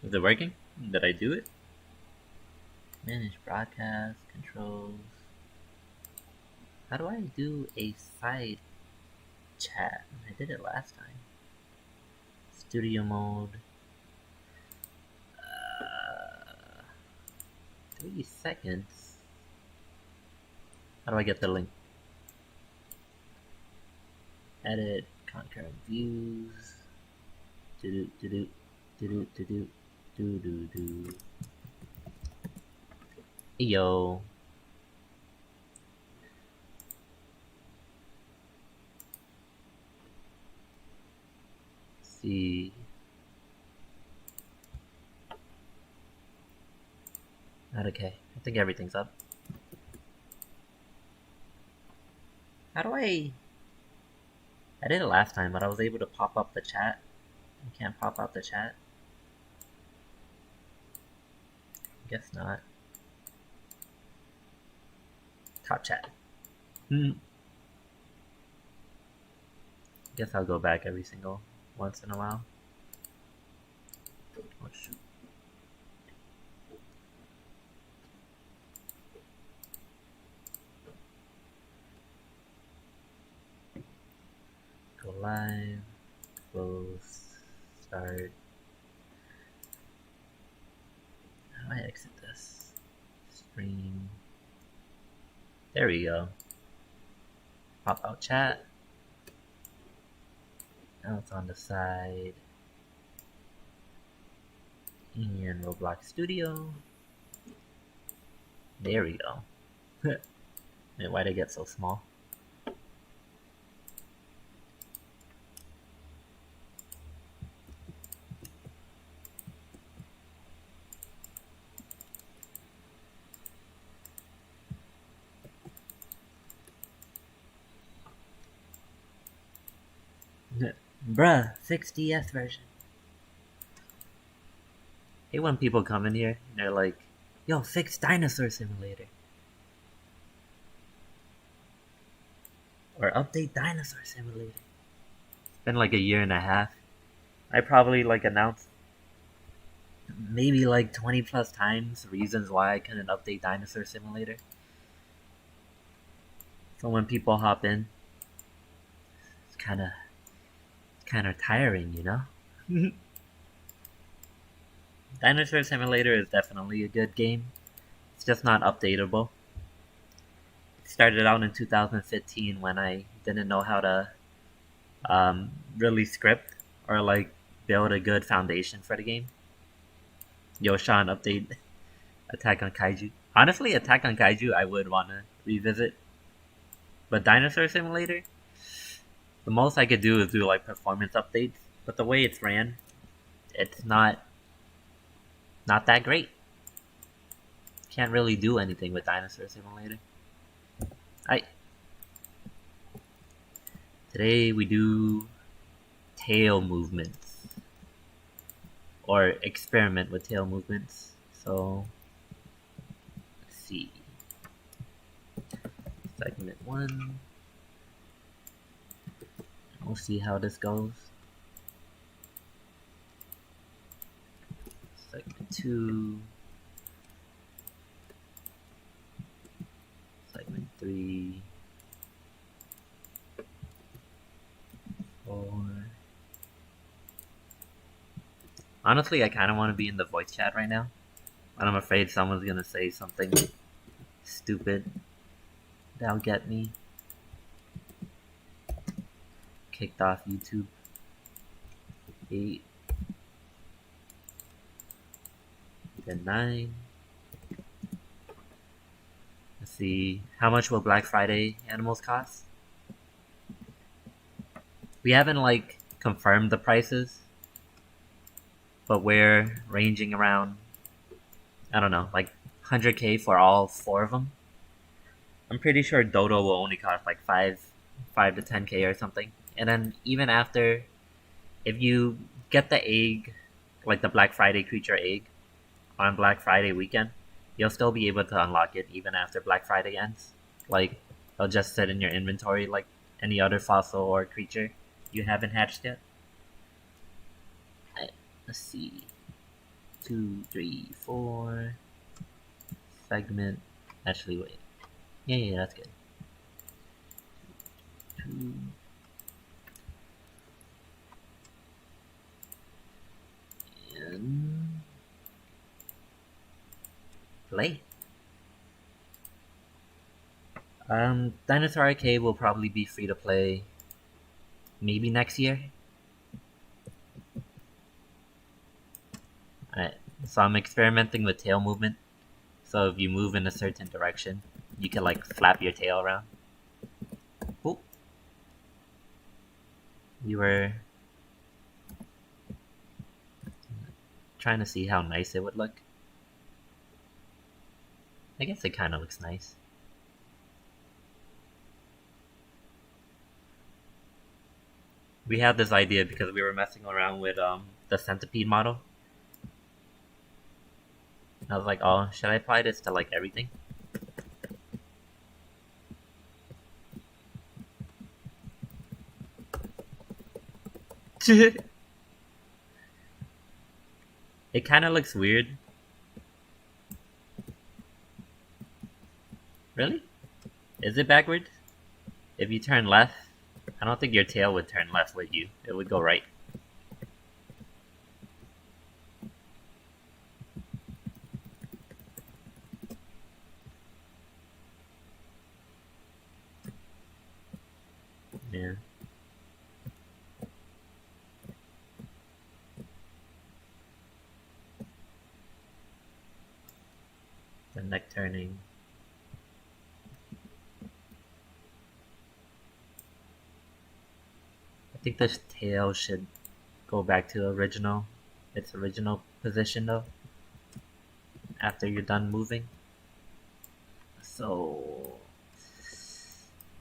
Is it working? Did I do it? Manage broadcast controls. How do I do a side chat? I did it last time. Studio mode. 3 seconds. How do I get the link? Edit concurrent views. Do do do do do do do do do. Hey yo. See. Not okay. I think everything's up. How do I did it last time, but I was able to pop up the chat. I can't pop out the chat. Guess not. Top chat. Guess I'll go back every single once in a while. Oh shoot. Go live, close, start. How do I exit this? Stream. There we go. Pop out chat. Now it's on the side. And Roblox Studio. There we go. Man, why'd I get so small? Bruh, 6DS version. Hey, when people come in here and they're like, yo, fix Dinosaur Simulator. Or update Dinosaur Simulator. It's been like a year and a half. I probably like announced maybe like 20 plus times reasons why I couldn't update Dinosaur Simulator. So when people hop in, it's kind of tiring, you know? Dinosaur Simulator is definitely a good game. It's just not updatable. It started out in 2015 when I didn't know how to really script or like build a good foundation for the game. Yo, Sean, update Attack on Kaiju. Honestly, Attack on Kaiju I would want to revisit. But Dinosaur Simulator, the most I could do is do like performance updates. But the way it's ran, it's not that great. Can't really do anything with Dinosaur Simulator. Today we do tail movements. Or experiment with tail movements. So, let's see. Segment 1. We'll see how this goes. Segment 2. Segment 3. 4. Honestly, I kind of want to be in the voice chat right now. But I'm afraid someone's going to say something stupid that'll get me kicked off YouTube. 8. Then 9. Let's see. How much will Black Friday animals cost? We haven't like confirmed the prices, but we're ranging around, I don't know, like 100k for all 4 of them. I'm pretty sure Dodo will only cost like 5 to 10k or something. And then even after, if you get the egg, like the Black Friday creature egg, on Black Friday weekend, you'll still be able to unlock it even after Black Friday ends. Like, it'll just sit in your inventory like any other fossil or creature you haven't hatched yet. Let's see. 2, 3, 4. Segment. Actually, wait. Yeah, that's good. 2. And play. Dinosaur Arcade will probably be free to play maybe next year. Alright, so I'm experimenting with tail movement. So if you move in a certain direction, you can like flap your tail around. Oop. You were trying to see how nice it would look. I guess it kind of looks nice. We had this idea because we were messing around with the centipede model. I was like, oh, should I apply this to like everything? It kind of looks weird. Really? Is it backwards? If you turn left, I don't think your tail would turn left with you. It would go right. Yeah. The neck turning. I think this tail should go back to its original position though, after you're done moving. So,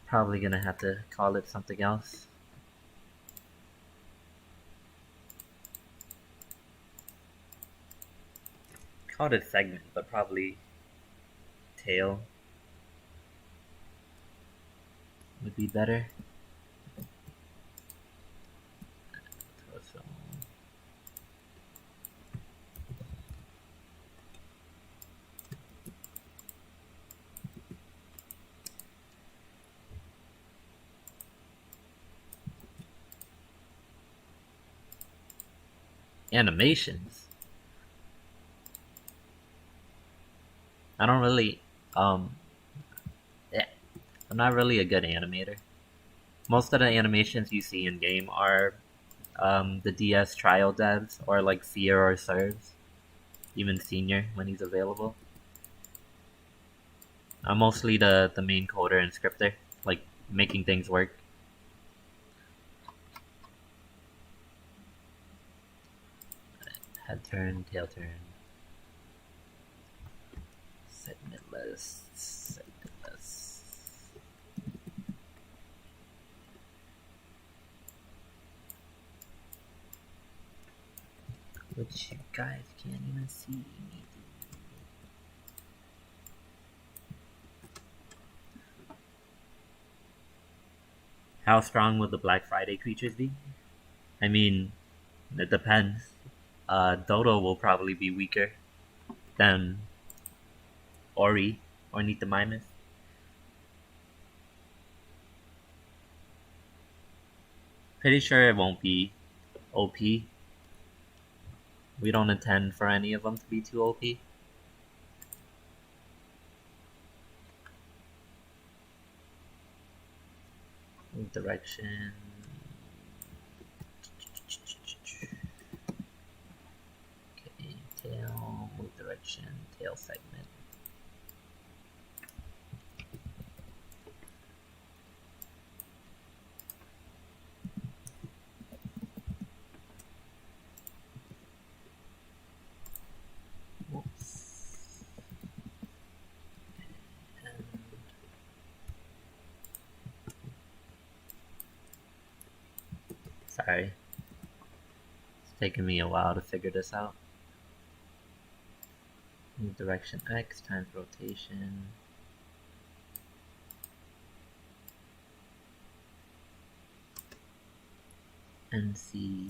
probably gonna have to call it something else. Call it segment, but probably tail would be better. So, animations. I don't really, yeah, I'm not really a good animator. Most of the animations you see in game are the DS trial devs or like Fear or Serves, even Senior when he's available. I'm mostly the main coder and scripter, like making things work. Head turn, tail turn. Segment lists. Which you guys can't even see me do. How strong will the Black Friday creatures be? I mean, it depends. Dodo will probably be weaker than Ori or Nitamimus. Pretty sure it won't be OP. We don't intend for any of them to be too OP. Move direction. Okay, tail, move direction, tail segment. Sorry. It's taking me a while to figure this out. Move direction X times rotation. NC.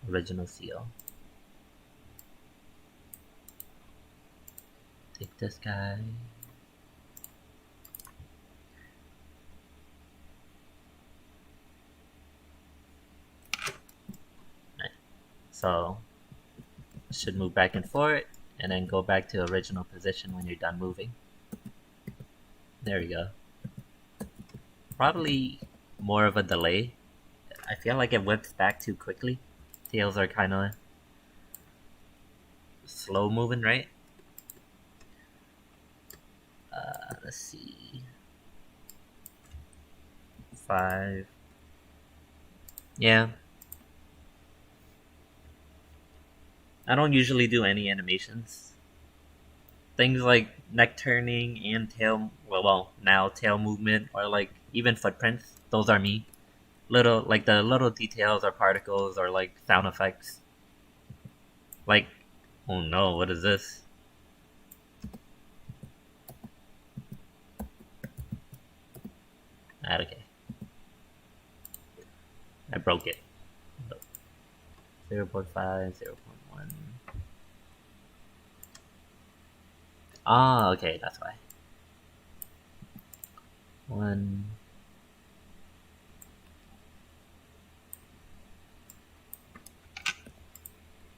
Original seal. Take this guy. Right. So should move back and forth and then go back to original position when you're done moving. There we go. Probably more of a delay. I feel like it whips back too quickly. Tails are kind of slow moving, right? Let's see. 5. Yeah. I don't usually do any animations. Things like neck turning and tail, well, now tail movement, or like even footprints, those are me. The little details or particles or like sound effects. Like, oh no, what is this? Okay. I broke it. 0.5, 0.1. Ah, okay, that's why. 1.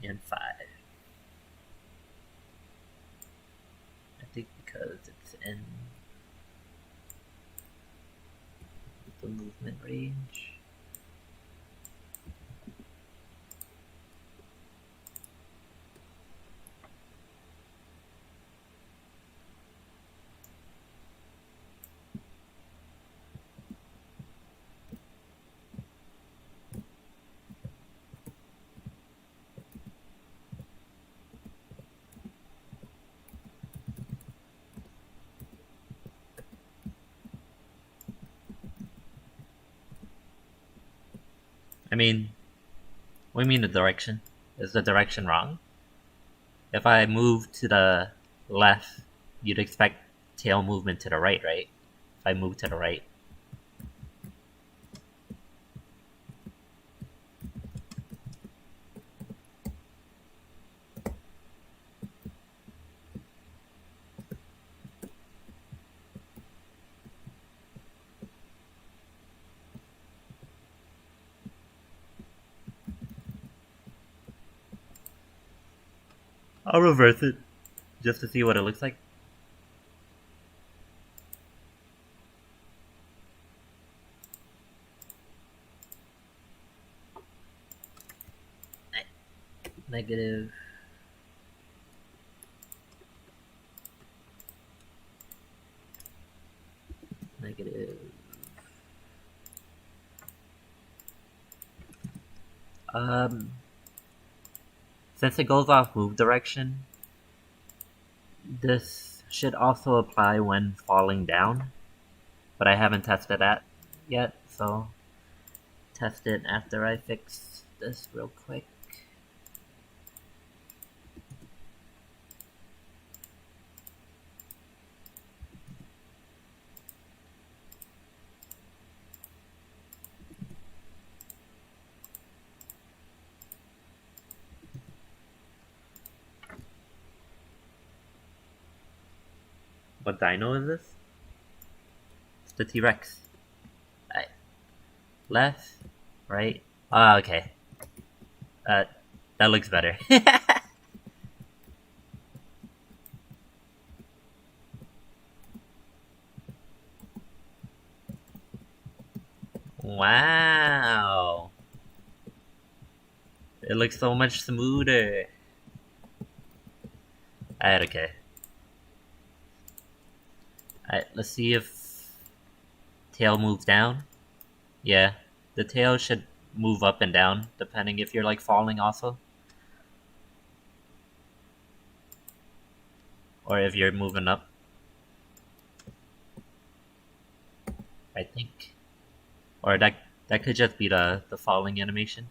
And 5. I think because it's in the movement range. I mean, what do you mean the direction? Is the direction wrong? If I move to the left, you'd expect tail movement to the right, right? If I move to the right. I'll reverse it just to see what it looks like. Negative. Negative. Since it goes off move direction, this should also apply when falling down, but I haven't tested that yet, so test it after I fix this real quick. What dino is this? It's the T-Rex. Right. Left, right. Ah, okay. That looks better. Wow. It looks so much smoother. Alright, okay. Alright, let's see if tail moves down. Yeah, the tail should move up and down, depending if you're like falling also. Or if you're moving up. I think. Or that could just be the falling animation.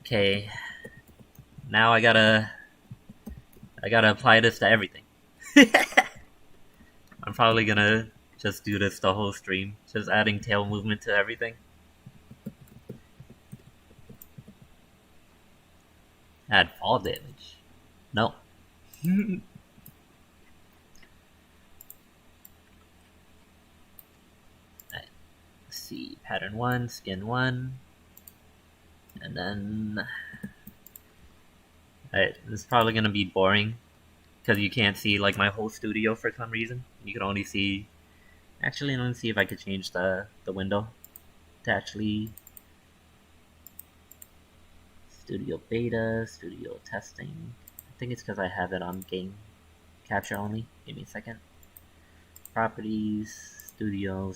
Okay. Now I gotta apply this to everything. I'm probably gonna just do this the whole stream, just adding tail movement to everything. Add fall damage. No. Alright, let's see. Pattern 1, skin 1. And then... Alright, this is probably gonna be boring. Because you can't see like my whole studio for some reason. You can only see... Actually, let me see if I could change the window to actually... Studio beta, studio testing. I think it's because I have it on game capture only. Give me a second. Properties, studio.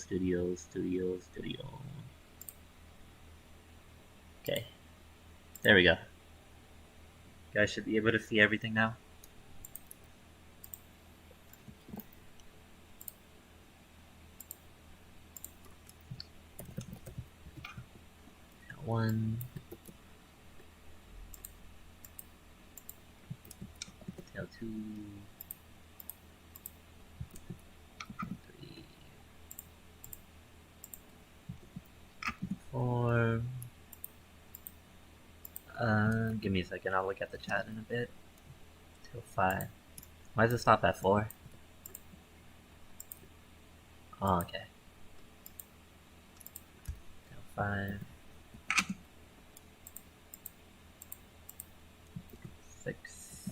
Okay, there we go. You guys should be able to see everything now. One. Tail 2. 3. 4. Give me a second, I'll look at the chat in a bit. Tail 5. Why does it stop at 4? Oh, okay. Tail 5. 6.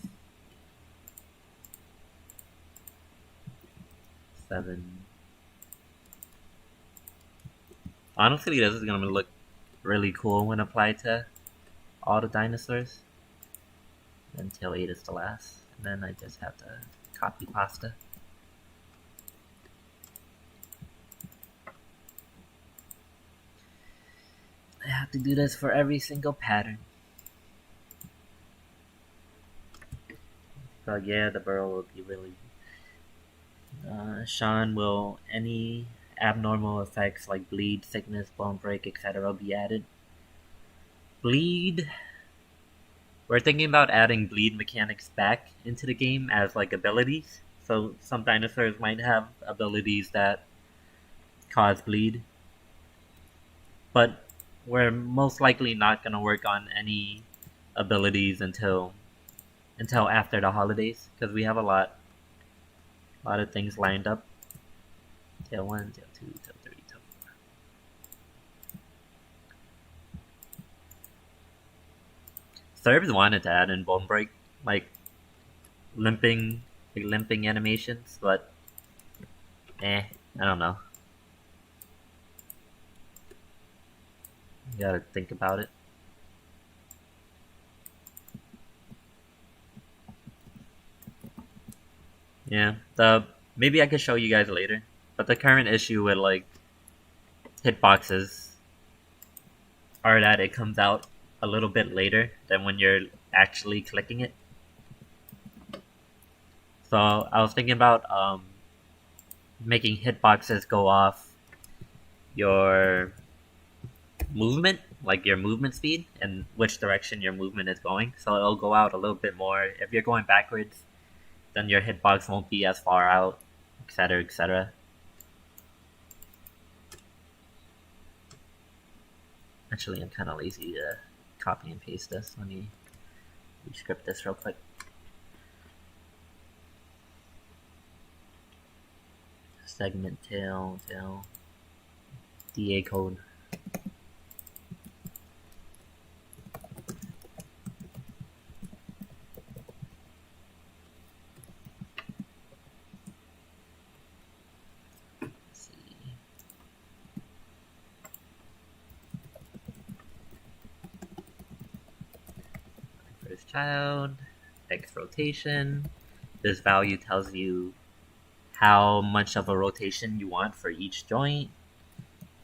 7. Honestly, this is gonna look really cool when applied to all the dinosaurs. Then tail 8 is the last. And then I just have to copy pasta. I have to do this for every single pattern. So yeah, the burrow will be really... Sean, will any abnormal effects like bleed, sickness, bone break, etc. be added? Bleed... We're thinking about adding bleed mechanics back into the game as like abilities. So some dinosaurs might have abilities that cause bleed. But we're most likely not going to work on any abilities until after the holidays, because we have a lot of things lined up. Tail 1, tail 2, tail 3, tail 4. Serbs wanted to add in bone break, like limping animations, but I don't know. You gotta think about it. Yeah, maybe I could show you guys later. But the current issue with like hitboxes are that it comes out a little bit later than when you're actually clicking it. So I was thinking about making hitboxes go off your movement, like your movement speed and which direction your movement is going. So it'll go out a little bit more. If you're going backwards, then your hitbox won't be as far out, etc., etc. Actually, I'm kind of lazy to copy and paste this. Let me rescript this real quick. Segment tail, DA code. First child, X rotation. This value tells you how much of a rotation you want for each joint.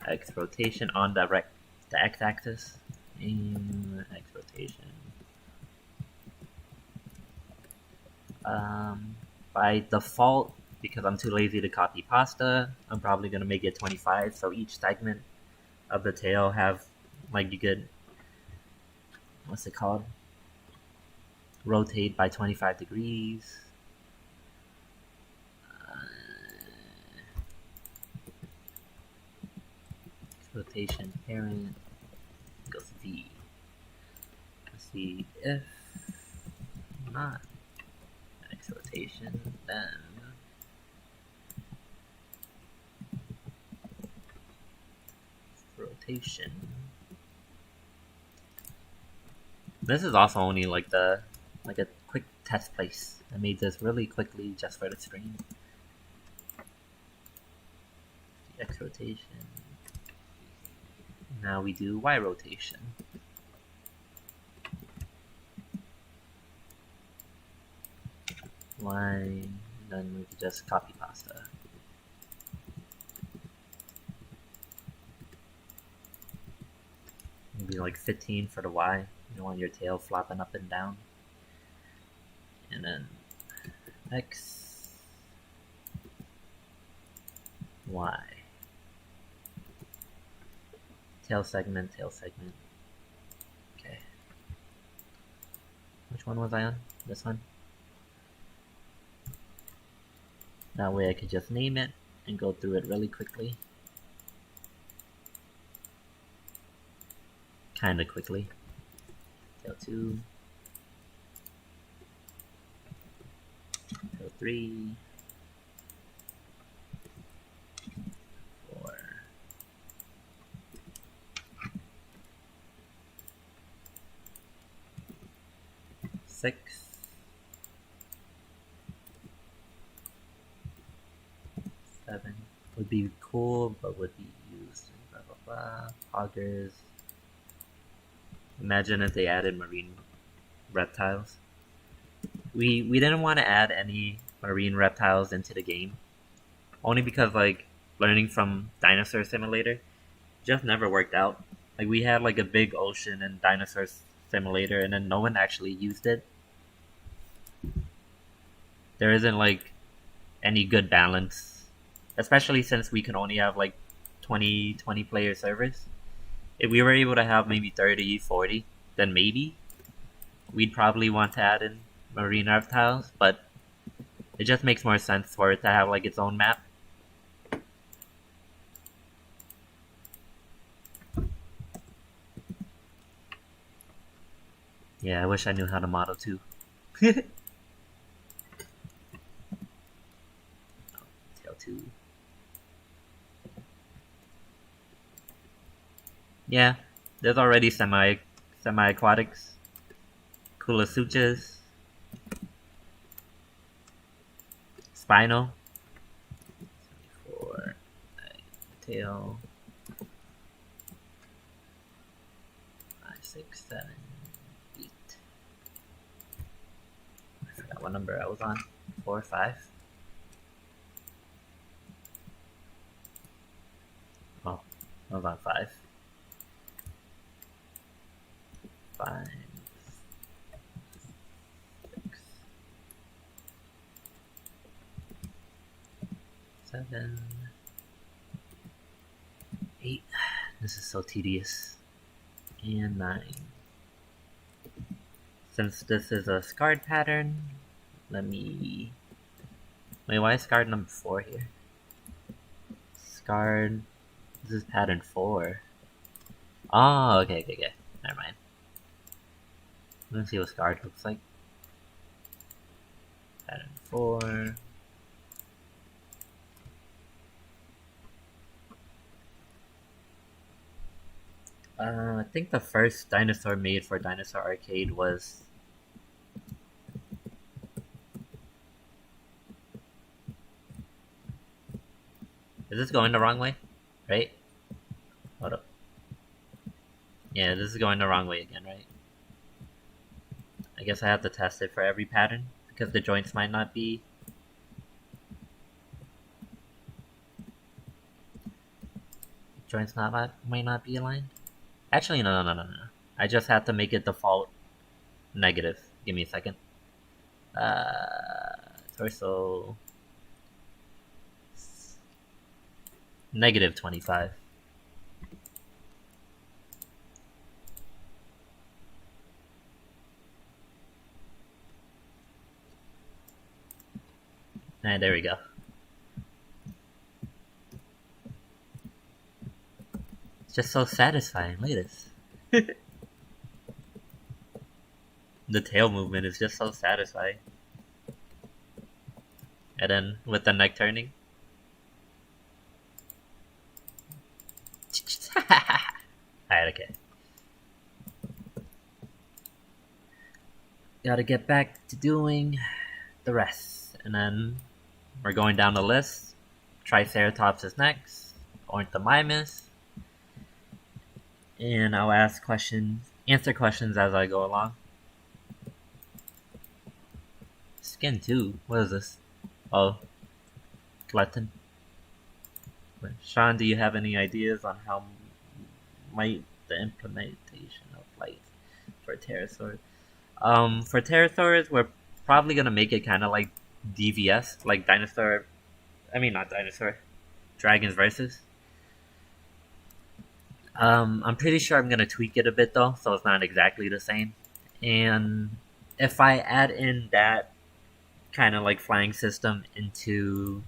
X rotation on the x-axis. X rotation. By default, because I'm too lazy to copy pasta, I'm probably gonna make it 25. So each segment of the tail have, like, you could, what's it called? Rotate by 25 degrees. Rotation parent goes V. Let's see if not. X rotation, then rotation. This is also only like a quick test place. I made this really quickly just for the stream. X rotation. Now we do Y rotation. Y, then we can just copy pasta. Maybe like 15 for the Y. You don't want your tail flopping up and down. And then X, Y. Tail segment, tail segment. Okay. Which one was I on? This one? That way I could just name it and go through it really quickly. Kinda quickly. Tail 2. Tail 3. 4. 6. 7. Would be cool, but would be used. Blah blah blah. Augers. Imagine if they added marine reptiles. We didn't want to add any marine reptiles into the game, only because like learning from Dinosaur Simulator just never worked out. Like we had like a big ocean in Dinosaur Simulator, and then no one actually used it. There isn't like any good balance, especially since we can only have like 20 player servers. If we were able to have maybe 30, 40, then maybe we'd probably want to add in marine reptiles, but it just makes more sense for it to have like its own map. Yeah, I wish I knew how to model too. Tail 2. Yeah, there's already semi-aquatics. Kulasuchas. Spinal. 74. Tail. 5, 6, 7, 8. I forgot what number I was on. 4 or 5. Oh, I was on 5. 5, 6, 7, 8. This is so tedious. And 9. Since this is a scarred pattern, let me... Wait, why is scarred number 4 here? Scarred... This is pattern 4. Oh, okay. Never mind. Let's see what scarred looks like. Pattern 4. I think the first dinosaur made for Dinosaur Arcade was... Is this going the wrong way? Right? Hold up. Yeah, this is going the wrong way again, right? I guess I have to test it for every pattern, because the joints might not be... might not be aligned? Actually, no. I just have to make it default negative. Give me a second. Torso... Negative 25. Alright, there we go. It's just so satisfying. Look at this. The tail movement is just so satisfying. And then with the neck turning. Alright, okay. Gotta get back to doing the rest. And then we're going down the list. Triceratops is next. Ornithomimus. And I'll answer questions as I go along. Skin 2. What is this? Oh, glutton. Sean, do you have any ideas on how might the implementation of light for pterosaurs? For pterosaurs, we're probably gonna make it kind of like DVS, like dinosaur. I mean, not dinosaur. Dragons versus. I'm pretty sure I'm gonna tweak it a bit though, so it's not exactly the same. And if I add in that kind of like flying system into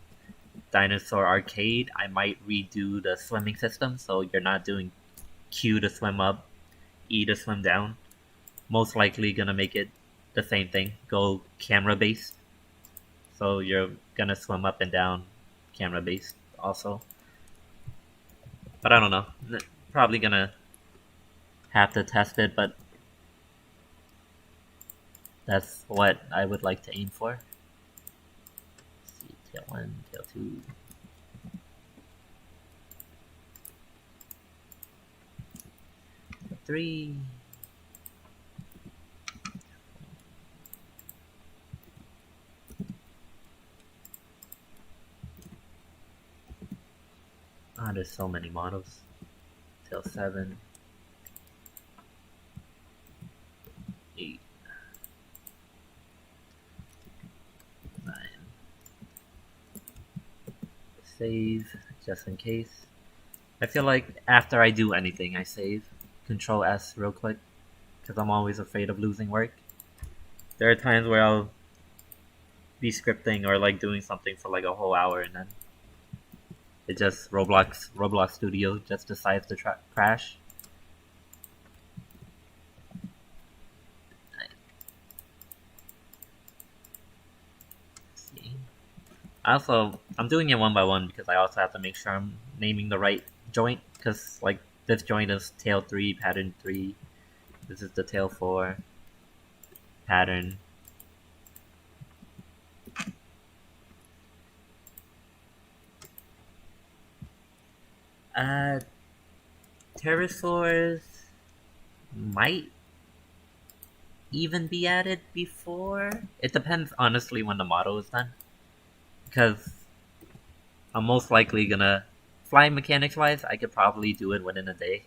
Dinosaur Arcade, I might redo the swimming system, so you're not doing Q to swim up, E to swim down. Most likely gonna make it the same thing, go camera based. So you're gonna swim up and down camera based also. But I don't know. Probably gonna have to test it, but that's what I would like to aim for. Let's see, tail 1, tail 2. Tail 3. Ah, there's so many models. Tail 7. 8. 9. Save, just in case. I feel like after I do anything, I save. Control S real quick, because I'm always afraid of losing work. There are times where I'll be scripting or like doing something for like a whole hour, and then it just Roblox Studio just decides to crash. Let's see. Also, I'm doing it one by one because I also have to make sure I'm naming the right joint, because like this joint is tail 3, pattern 3. This is the tail 4 pattern. Pterosaurs might even be added before. It depends, honestly, when the model is done. Because I'm most likely gonna, flying mechanics wise, I could probably do it within a day.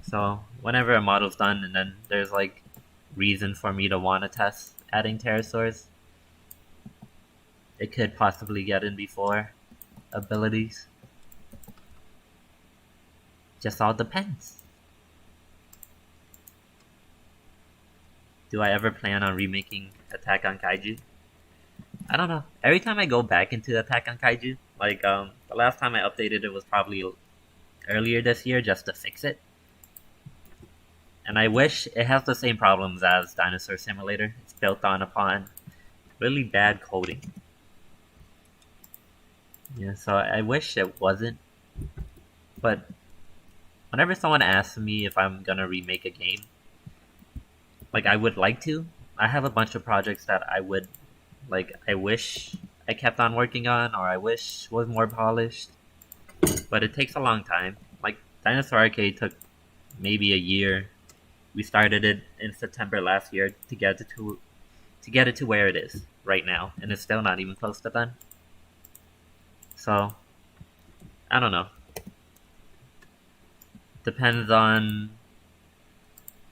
So whenever a model's done and then there's like reason for me to want to test adding pterosaurs, it could possibly get in before abilities. Just all depends. Do I ever plan on remaking Attack on Kaiju? I don't know. Every time I go back into Attack on Kaiju, like the last time I updated it was probably earlier this year just to fix it. And I wish it has the same problems as Dinosaur Simulator. It's built upon really bad coding. Yeah, so I wish it wasn't. But whenever someone asks me if I'm gonna remake a game, like I would like to. I have a bunch of projects that I wish I kept on working on, or I wish was more polished. But it takes a long time. Like Dinosaur Arcade took maybe a year. We started it in September last year to get it to where it is right now, and it's still not even close to done. So I don't know. Depends on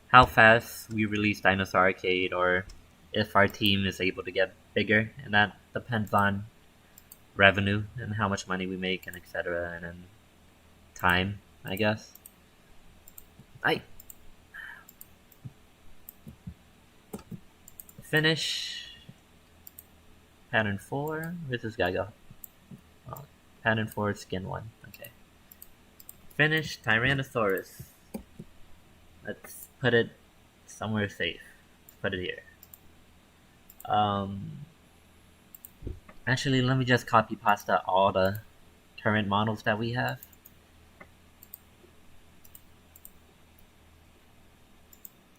how fast we release Dinosaur Arcade, or if our team is able to get bigger, and that depends on revenue and how much money we make, and etc. And then time, I guess. I finish pattern 4. Where's this guy go? Oh, pattern 4, skin 1. Okay. Finish Tyrannosaurus. Let's put it somewhere safe. put it here. Actually, let me just copy pasta all the current models that we have.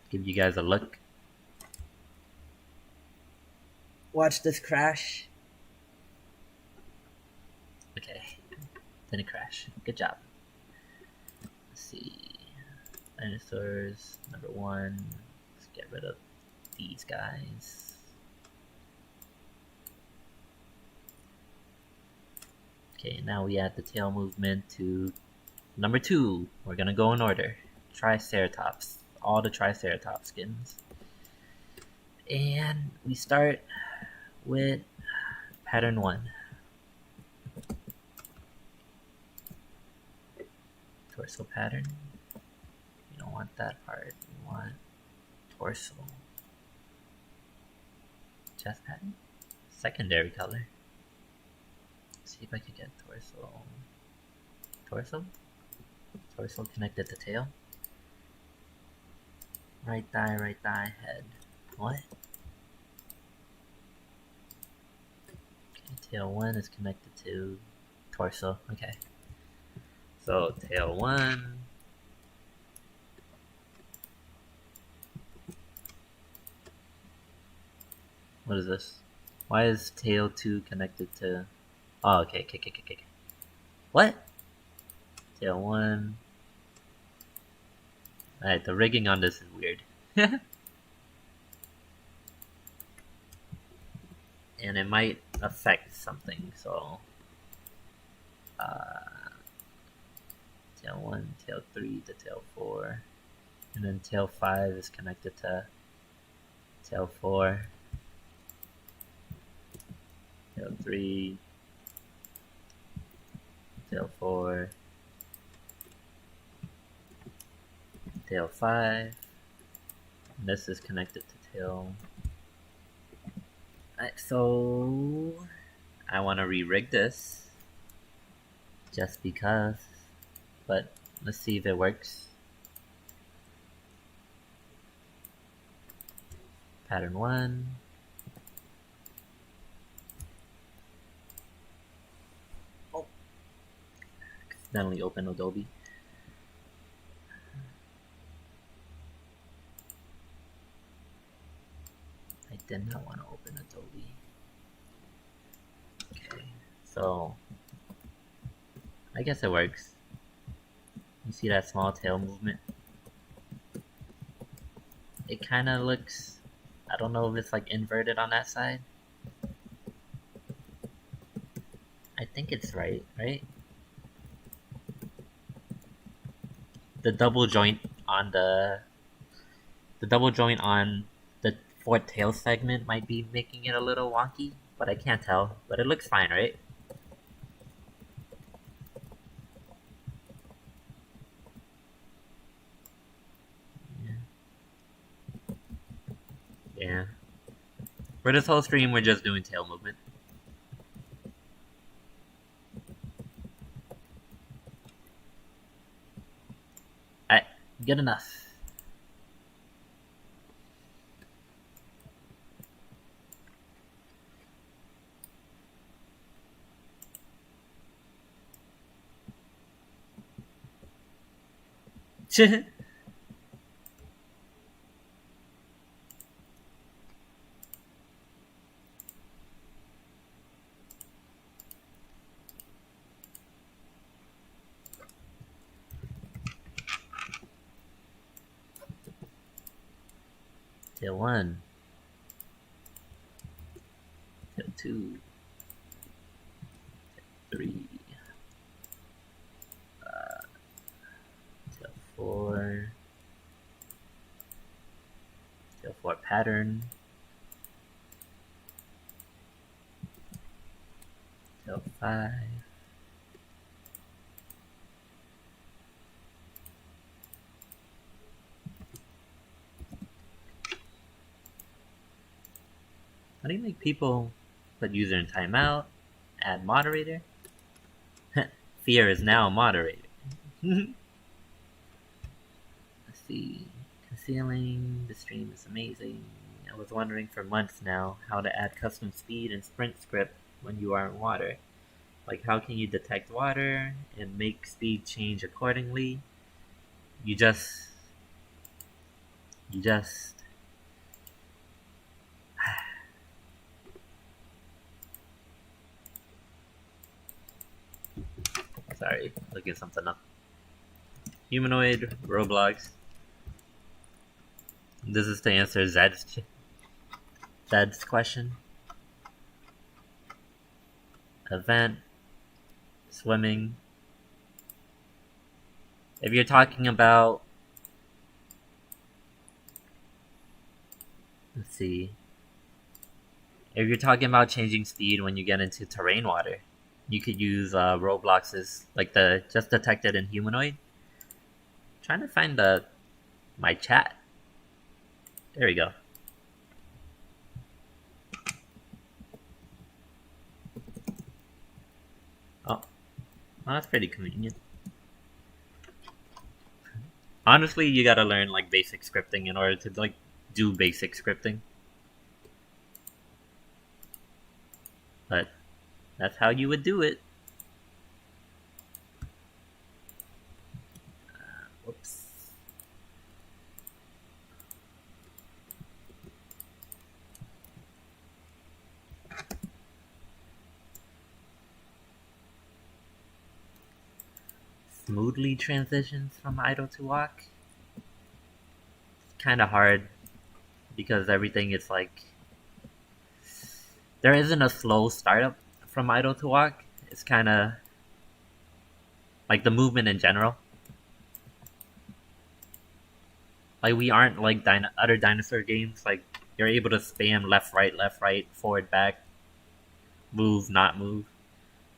Give you guys a look. Watch this crash. Okay, didn't crash. Good job. Let's see. Dinosaurs, number 1. Let's get rid of these guys. Okay, now we add the tail movement to number 2. We're gonna go in order. Triceratops. All the Triceratops skins. And we start with pattern 1. Torso pattern. We don't want that part. We want torso. Chest pattern. Secondary color. Let's see if I can get torso. Torso? Torso connected to tail. Right thigh, head. What? Okay, tail 1 is connected to torso. Okay. So tail 1. What is this? Why is tail 2 connected to... Oh, okay. What? Tail 1. Alright, the rigging on this is weird. And it might affect something, so... tail 1, tail 3 to tail 4. And then tail 5 is connected to tail 4. Tail 3. Tail 4. Tail 5. And this is connected to tail. Alright, so I want to re-rig this just because, but let's see if it works. Pattern 1. Oh, accidentally open Adobe. I did not want to open Adobe. Okay, so I guess it works. You see that small tail movement? It kind of looks, I don't know if it's like inverted on that side. I think it's right? The double joint on the fourth tail segment might be making it a little wonky, but I can't tell. But it looks fine, right? Yeah. For this whole stream, we're just doing tail movement. Alright, good enough. Tail 1. Tail 2. Tail 3. Tail 4. Tail 4 pattern. Tail 5. How do you make people put user in timeout? Add moderator? Fear is now a moderator. Let's see. Concealing the stream is amazing. I was wondering for months now how to add custom speed and sprint script when you are in water. Like, how can you detect water and make speed change accordingly? You just... You just... Sorry, looking something up. Humanoid, Roblox. This is to answer Zed's question. Event, swimming. If you're talking about, let's see. If you're talking about changing speed when you get into terrain water, you could use Roblox's, like the just detected in humanoid. I'm trying to find my chat. There we go. Oh, well, that's pretty convenient. Honestly, you gotta learn like basic scripting in order to like do basic scripting. But that's how you would do it. Whoops. Smoothly transitions from idle to walk. It's kind of hard because everything is like there isn't a slow startup from idle to walk. It's kind of like the movement in general. Like we aren't like other dinosaur games. Like you're able to spam left, right, forward, back, move, not move.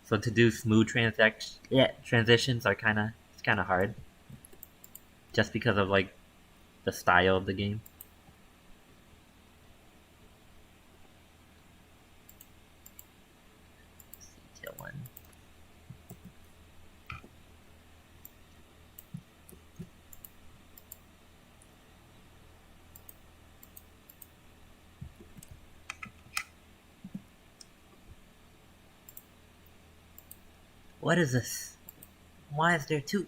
So to do smooth transitions are it's kind of hard, just because of like the style of the game. Detail one. What is this? Why is there two?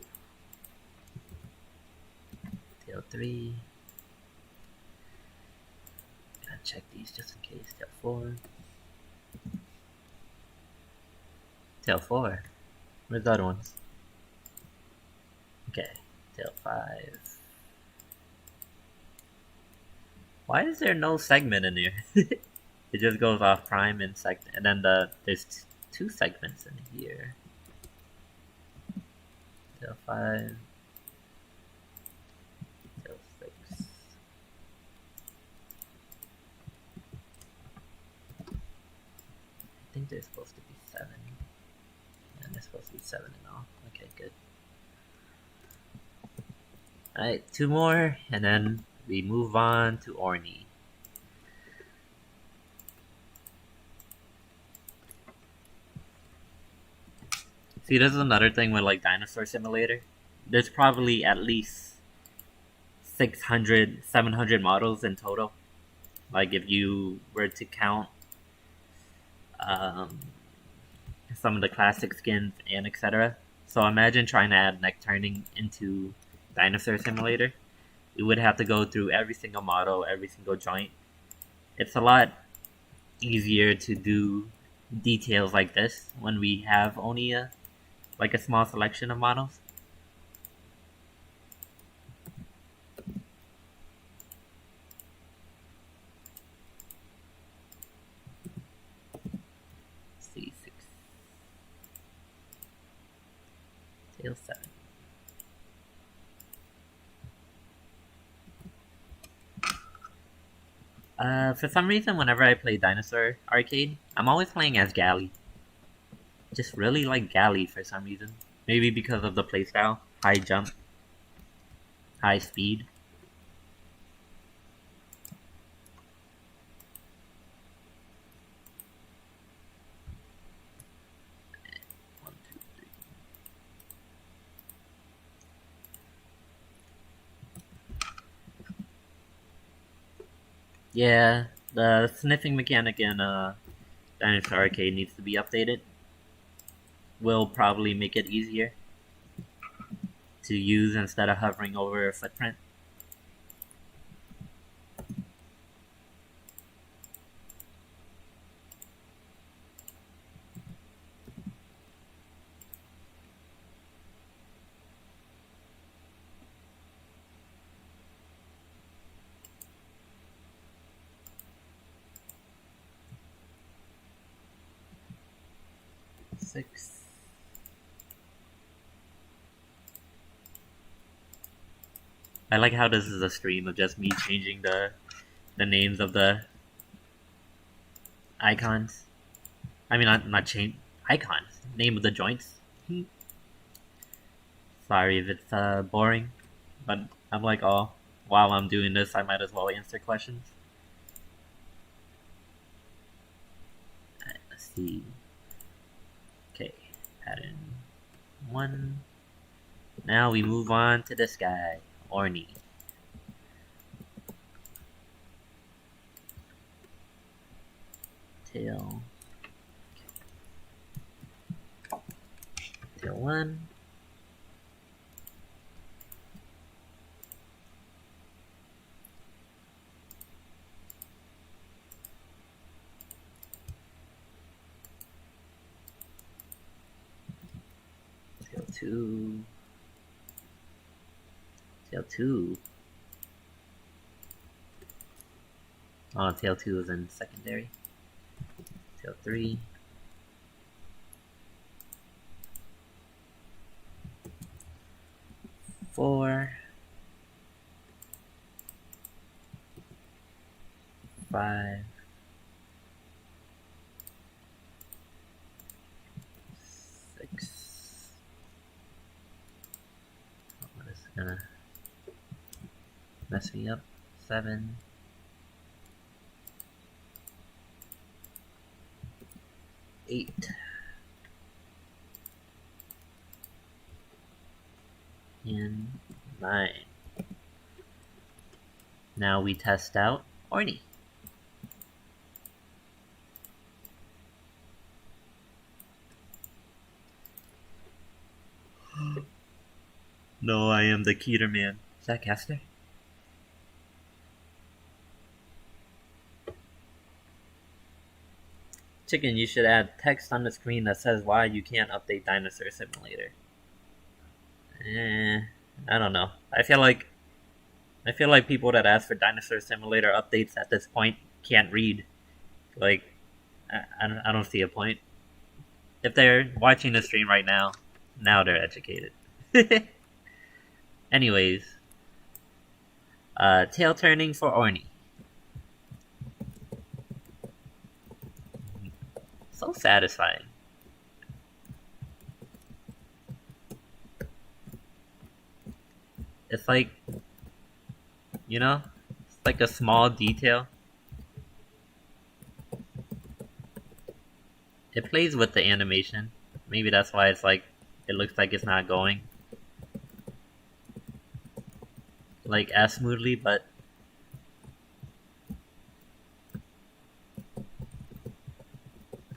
Tail 3. Gotta check these just in case. Tail 4. Tail 4. Where's the other ones? Okay. Tail 5. Why is there no segment in here? It just goes off prime and segment, and then there's two segments in here. Tail 5. Tail 6. I think there's supposed to be 7. Yeah, there's supposed to be 7 in all. Okay, good. Alright, 2 more, and then we move on to Orny. See, this is another thing with like Dinosaur Simulator. There's probably at least 600, 700 models in total. Like if you were to count some of the classic skins and etc. So imagine trying to add neck turning into Dinosaur Simulator. You would have to go through every single model, every single joint. It's a lot easier to do details like this when we have only a small selection of models. C6. Tail 7. For some reason, whenever I play Dinosaur Arcade, I'm always playing as Galley. Just really like Galley for some reason. Maybe because of the playstyle. High jump. High speed. One, two, three. Yeah, the sniffing mechanic in Dinosaur Arcade needs to be updated. Will probably make it easier to use instead of hovering over a footprint. Six. I like how this is a stream of just me changing the names of the icons. I mean, not change icons. Name of the joints. Sorry if it's boring, but I'm like, oh, while I'm doing this, I might as well answer questions. Alright, let's see. Okay, pattern 1. Now we move on to this guy, Orny. Tail. Tail 1. Tail 2. Tail 2. Oh, tail 2 is in secondary. Tail 3. Four. 5. 6. Oh, this is gonna mess me up. 7. 8. And 9. Now we test out Orny. No, I am the Keter man. Is that Caster? Chicken, you should add text on the screen that says why you can't update Dinosaur Simulator. I don't know. I feel like people that ask for Dinosaur Simulator updates at this point can't read. Like, I don't see a point. If they're watching the stream right now they're educated. Anyways, tail turning for Orny. So satisfying. It's like, you know, it's like a small detail. It plays with the animation. Maybe that's why it's like, it looks like it's not going like as smoothly, but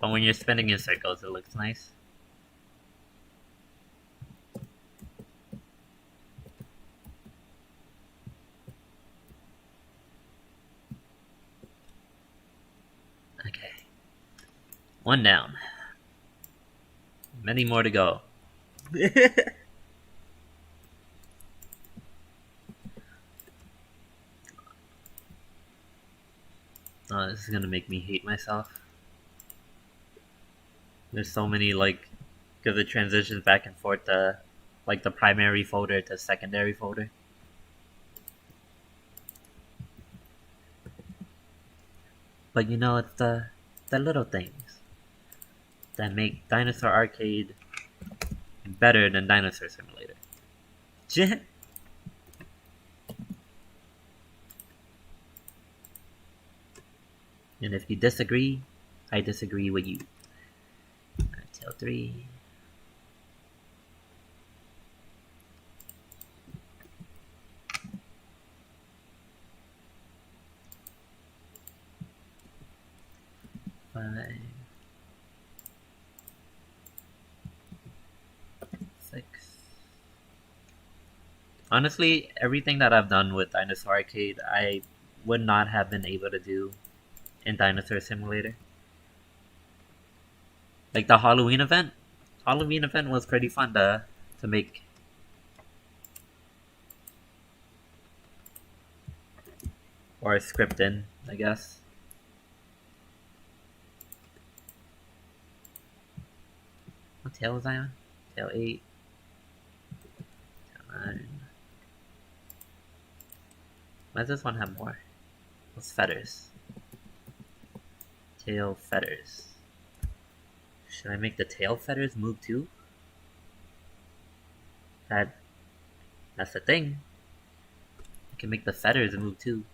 when you're spinning in circles, it looks nice. Okay. 1 down. Many more to go. Oh, this is gonna make me hate myself. There's so many, like, because it transitions back and forth to, like, the primary folder to secondary folder. But you know, it's the little things that make Dinosaur Arcade better than Dinosaur Simulator. And if you disagree, I disagree with you. Tail 3. 5, 6. Honestly, everything that I've done with Dinosaur Arcade, I would not have been able to do in Dinosaur Simulator. Like the Halloween event. Halloween event was pretty fun to make. Or script in, I guess. What tail was I on? Tail 8. Tail 9. Why does this one have more? What's feathers? Tail feathers. Should I make the tail feathers move too? That's the thing. I can make the feathers move too.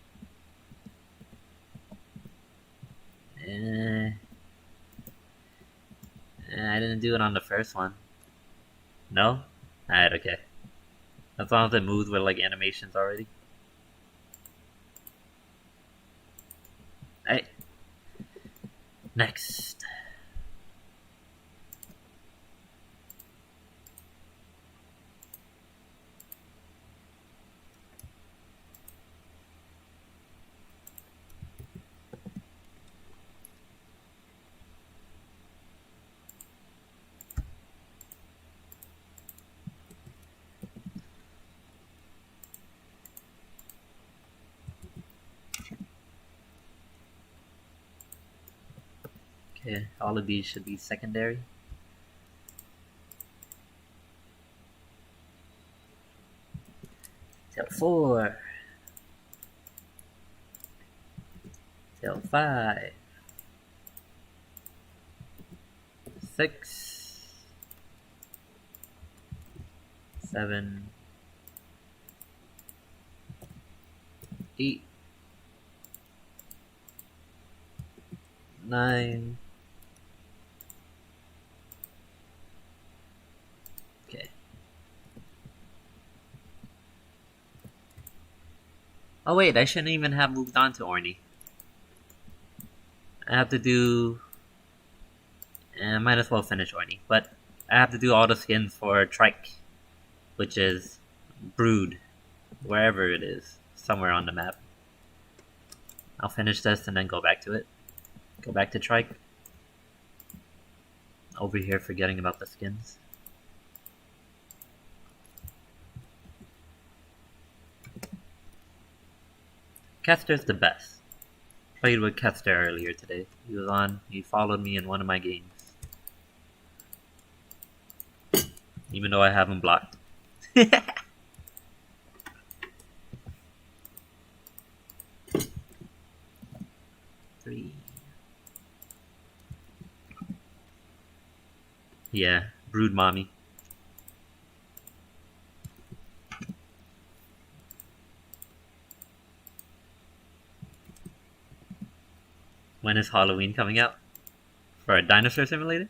I didn't do it on the first one. No? Alright, okay. As long as it moves with like animations already. Alright. Next. Okay, all of these should be secondary. Tail 4. Tail 5. 6. 7. 8. 9. Okay. Oh wait, I shouldn't even have moved on to Orny. I have to do... I might as well finish Orny, but I have to do all the skins for Trike, which is Brood, wherever it is, somewhere on the map. I'll finish this and then go back to it. Go back to Trike. Over here forgetting about the skins. Kester's the best. Played with Kester earlier today. He followed me in one of my games. Even though I have him blocked. 3. Yeah, Brood Mommy. When is Halloween coming out? For a Dinosaur Simulator?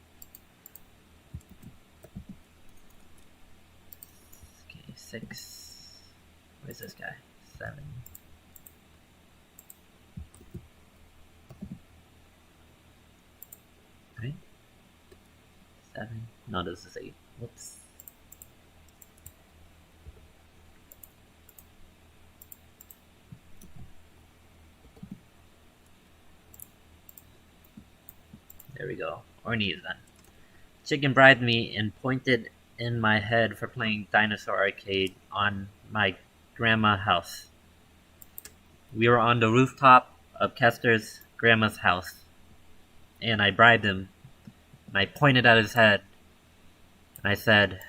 Okay, 6. Where's this guy? 7. Right? 7. No, this is 8. Whoops. There we go. Orny is done. Chicken bribed me and pointed in my head for playing Dinosaur Arcade on my grandma's house. We were on the rooftop of Kester's grandma's house, and I bribed him, and I pointed at his head, and I said,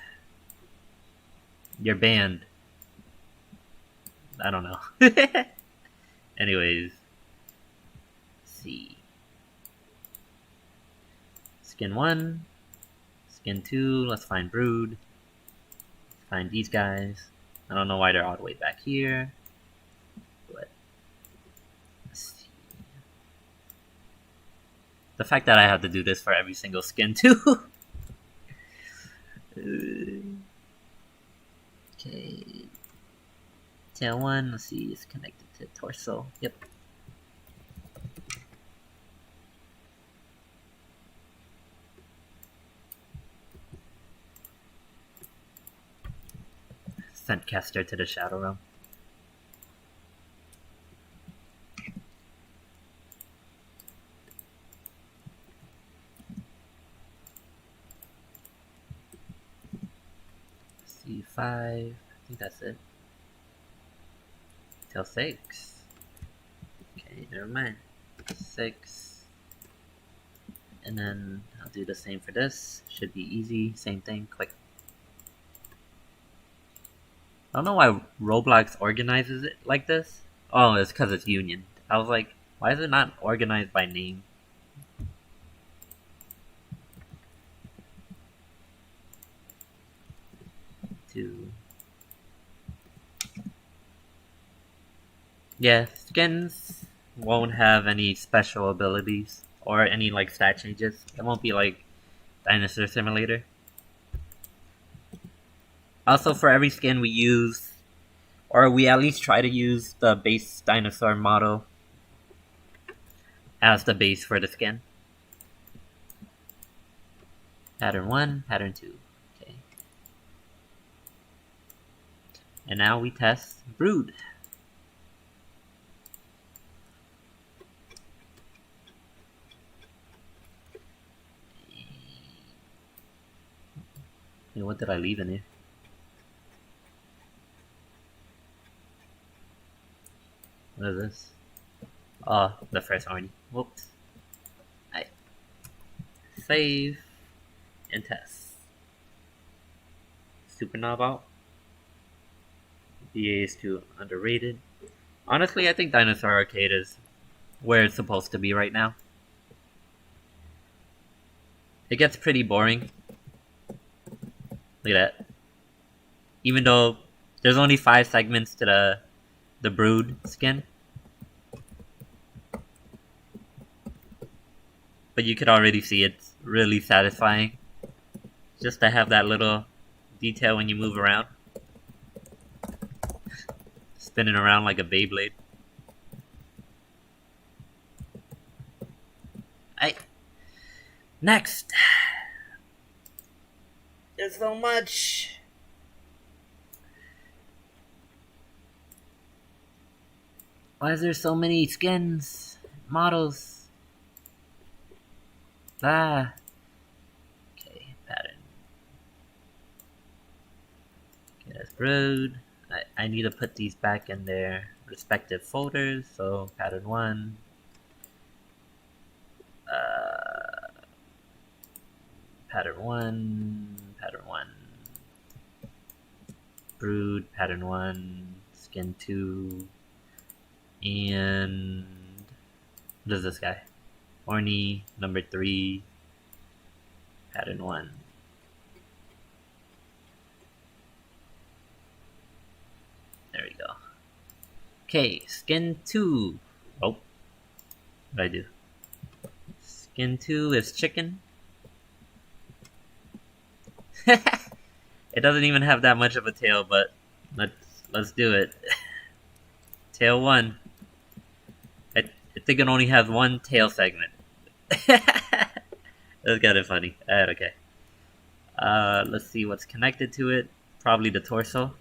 "You're banned." I don't know. Anyways, let's see. Skin 1, skin 2, let's find Brood. Let's find these guys. I don't know why they're all the way back here, but let's see. The fact that I have to do this for every single skin too. Okay. Tail 1, let's see, it's connected to torso. Yep. sent Kester to the Shadow Realm. C5. I think that's it. Till 6. Okay, never mind. 6. And then I'll do the same for this. Should be easy. Same thing. Click. I don't know why Roblox organizes it like this. Oh, it's because it's Union. I was like, why is it not organized by name? Two. Yeah, skins won't have any special abilities or any like stat changes. It won't be like Dinosaur Simulator. Also, for every skin we use, or we at least try to use the base dinosaur model as the base for the skin. Pattern 1, pattern 2. Okay. And now we test Brood. Hey, what did I leave in here? What is this? Oh, the first Arnie. Whoops. Alright. Save and test. Supernova. BA is too underrated. Honestly, I think Dinosaur Arcade is where it's supposed to be right now. It gets pretty boring. Look at that. Even though there's only 5 segments to the Brood skin. But you could already see it's really satisfying. Just to have that little detail when you move around. Spinning around like a Beyblade. Next! There's so much! Why is there so many skins? Models? Ah. Okay, pattern. Okay, that's Brood. I need to put these back in their respective folders. So, pattern 1. Pattern 1. Pattern 1. Brood, pattern 1. Skin 2. And what is this guy? Orny, number 3, pattern 1. There we go. Okay, skin 2. Oh, what did I do? Skin 2 is chicken. It doesn't even have that much of a tail, but let's do it. Tail 1. I think it only has 1 tail segment. That's kind of funny. Okay. Let's see what's connected to it. Probably the torso.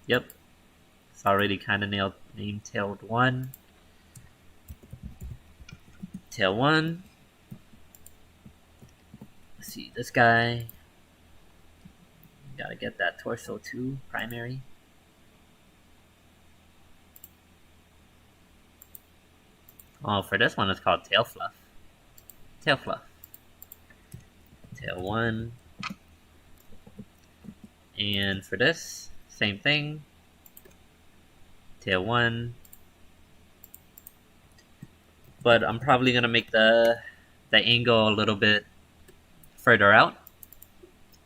Yep. It's already kind of named Tailed 1. Tail 1. Let's see, this guy. Gotta get that torso too, primary. Oh, for this one it's called Tail Fluff. Tail Fluff. Tail 1. And for this, same thing. Tail 1. But I'm probably gonna make the angle a little bit further out.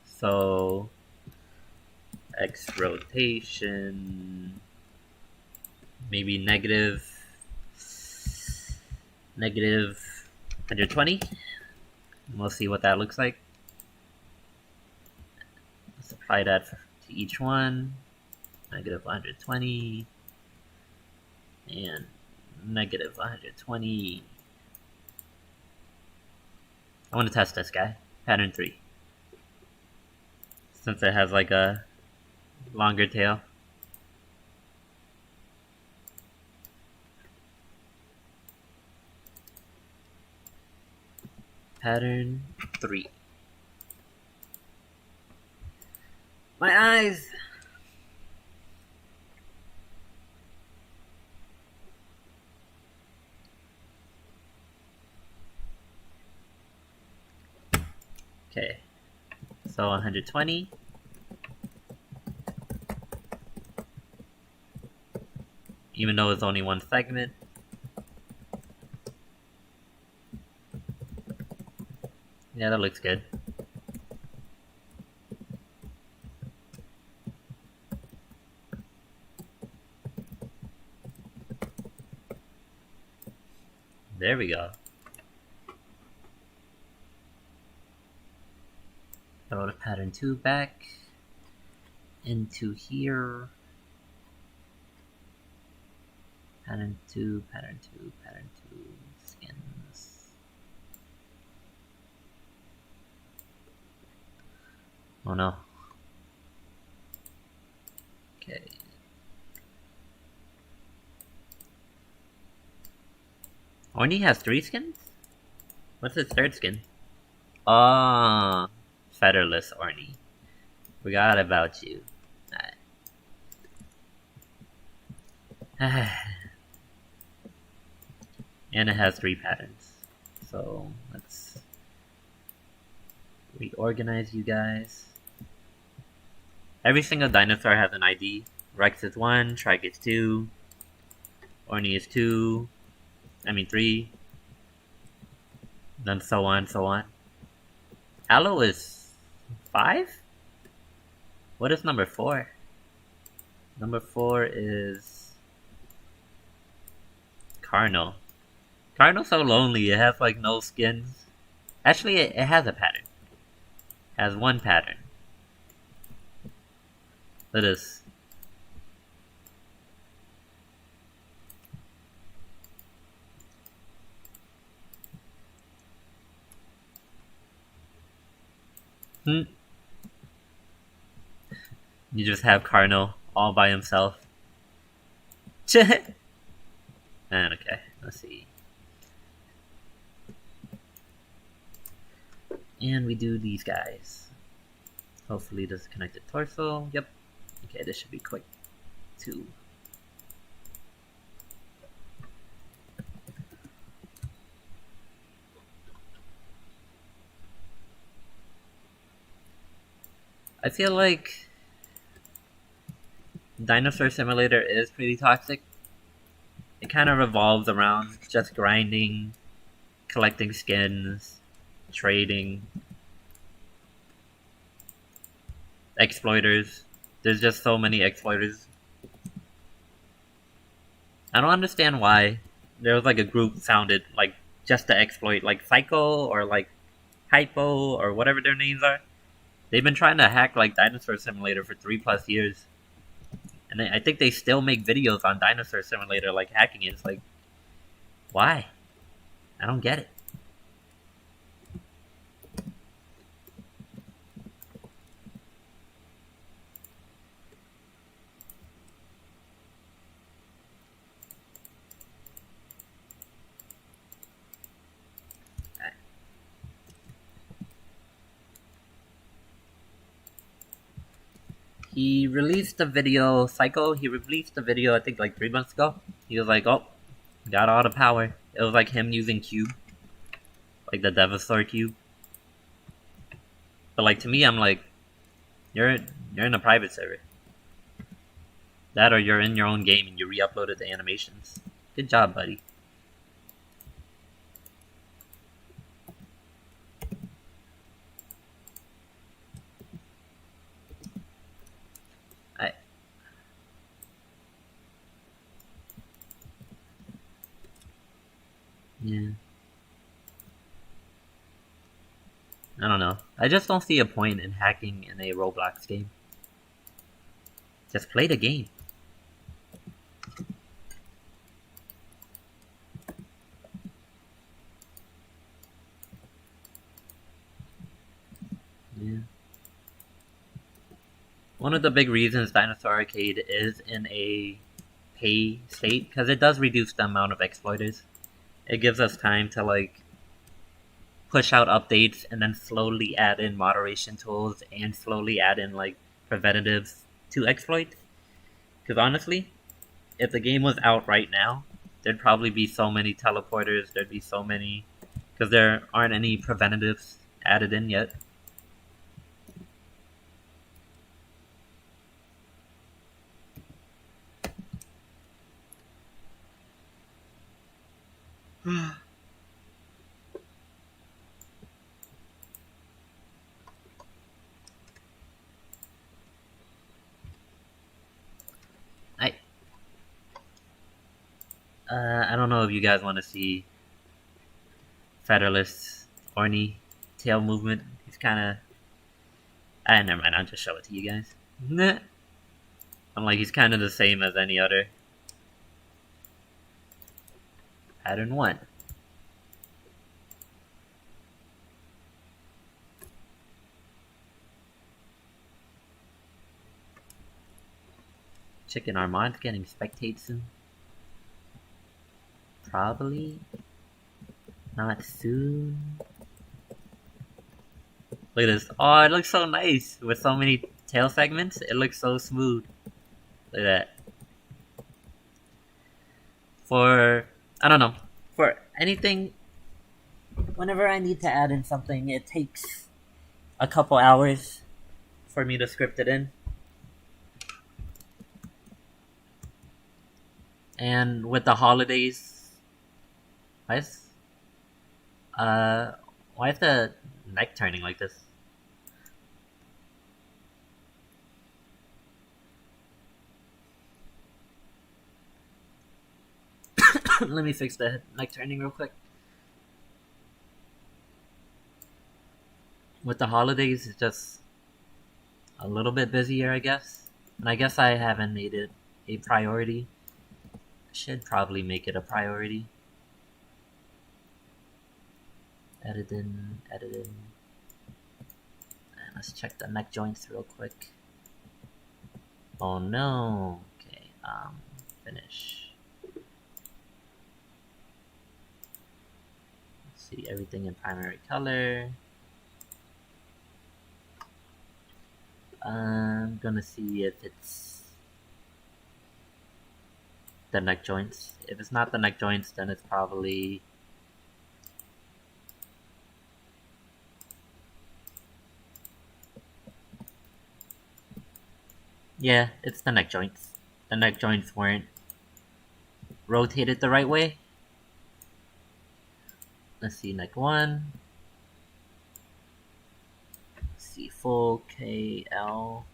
So X rotation, maybe negative 120. We'll see what that looks like. Let's apply that to each one. Negative 120 and negative 120. I want to test this guy. Pattern 3. Since it has like a longer tail. Pattern 3. My eyes! Okay, so 120. Even though it's only one segment. Yeah, that looks good. There we go. Throw the pattern 2 back into here. Pattern 2, pattern 2, pattern 2, skins. Oh no. Okay. Orny has 3 skins? What's his third skin? Ah, featherless Orny. Forgot about you. Alright. And it has 3 patterns. So let's reorganize you guys. Every single dinosaur has an ID. Rex is 1, Shrike is 2, Orny is 2, 3, then so on, so on. Aloe is 5? What is number 4? Number 4 is Carno. Carno's so lonely, it has like no skins. Actually, it has a pattern. It has 1 pattern. Look at this. You just have Carno all by himself. And okay, let's see. And we do these guys. Hopefully this is connected torso. Yep. Okay, this should be quick too. I feel like Dinosaur Simulator is pretty toxic. It kind of revolves around just grinding, collecting skins, trading, exploiters. There's just so many exploiters. I don't understand why there was like a group founded like just to exploit, like Psycho or like Hypo or whatever their names are. They've been trying to hack like Dinosaur Simulator for 3+ years. And I think they still make videos on Dinosaur Simulator like hacking it. It's like, why? I don't get it. He released a video, Psycho, he released a video I think like 3 months ago. He was like, oh, got all the power. It was like him using Cube. Like the Dinosaur Cube. But like to me, I'm like, you're in a private server. That or you're in your own game and you re-uploaded the animations. Good job, buddy. Yeah. I don't know. I just don't see a point in hacking in a Roblox game. Just play the game. Yeah. One of the big reasons Dinosaur Arcade is in a pay state, because it does reduce the amount of exploiters. It gives us time to like push out updates and then slowly add in moderation tools and slowly add in like preventatives to exploit. Because honestly, if the game was out right now, there'd probably be so many teleporters, there'd be so many, because there aren't any preventatives added in yet. I I don't know if you guys want to see Federalist Orny tail movement. He's kind of. Never mind. I'll just show it to you guys. I'm like, he's kind of the same as any other. Pattern 1. Chicken Armand's getting spectate soon. Probably not soon. Look at this. Oh, it looks so nice with so many tail segments. It looks so smooth. Look at that. For, I don't know, for anything, whenever I need to add in something, it takes a couple hours for me to script it in. And with the holidays, why is the neck turning like this? Let me fix the neck turning real quick. With the holidays, it's just a little bit busier, I guess. And I guess I haven't made it a priority. Should probably make it a priority. Edit in. And let's check the neck joints real quick. Oh no. Okay, finish. Let's see, everything in primary color. I'm gonna see if it's the neck joints. If it's not the neck joints, then it's probably yeah, it's the neck joints. The neck joints weren't rotated the right way. Let's see, neck 1. Let's see, full KL.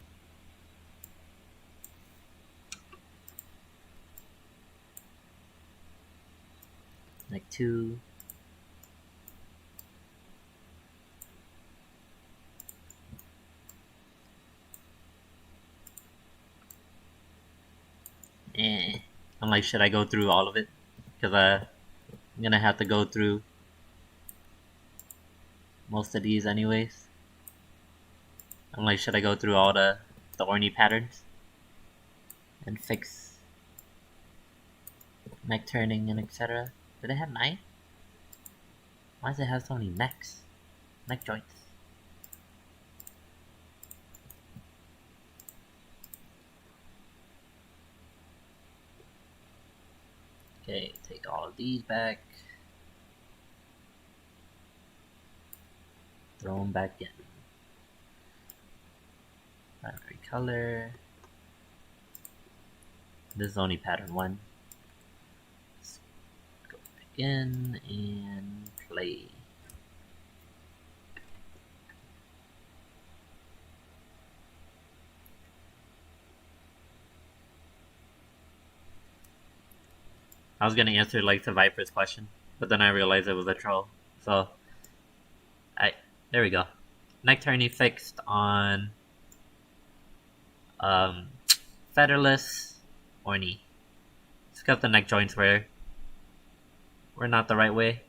Neck 2. I'm like, should I go through all of it? Because I'm gonna have to go through most of these anyways. I'm like, should I go through all the Orny patterns and fix neck turning and etc.? Do they have 9? Why does it have so many necks? Neck joints. Okay, take all of these back. Throw them back in. Primary color. This is only pattern 1. Let's go back in and play. I was gonna answer like the Viper's question, but then I realized it was a troll. So, there we go. Neck turning fixed on Featherless Orny. It's got the neck joints were not the right way,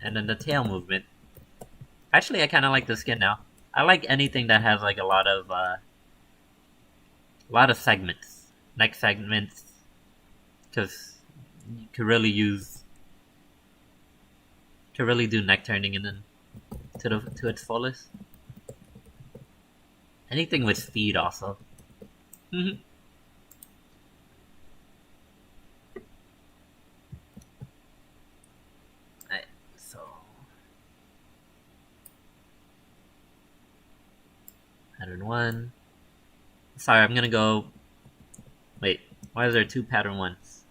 and then the tail movement. Actually, I kind of like the skin now. I like anything that has like a lot of A lot of segments, neck segments, because you could really do neck turning and then to its fullest. Anything with speed also. Alright, so pattern 1. Sorry, I'm gonna go. Wait, why is there 2 pattern 1s?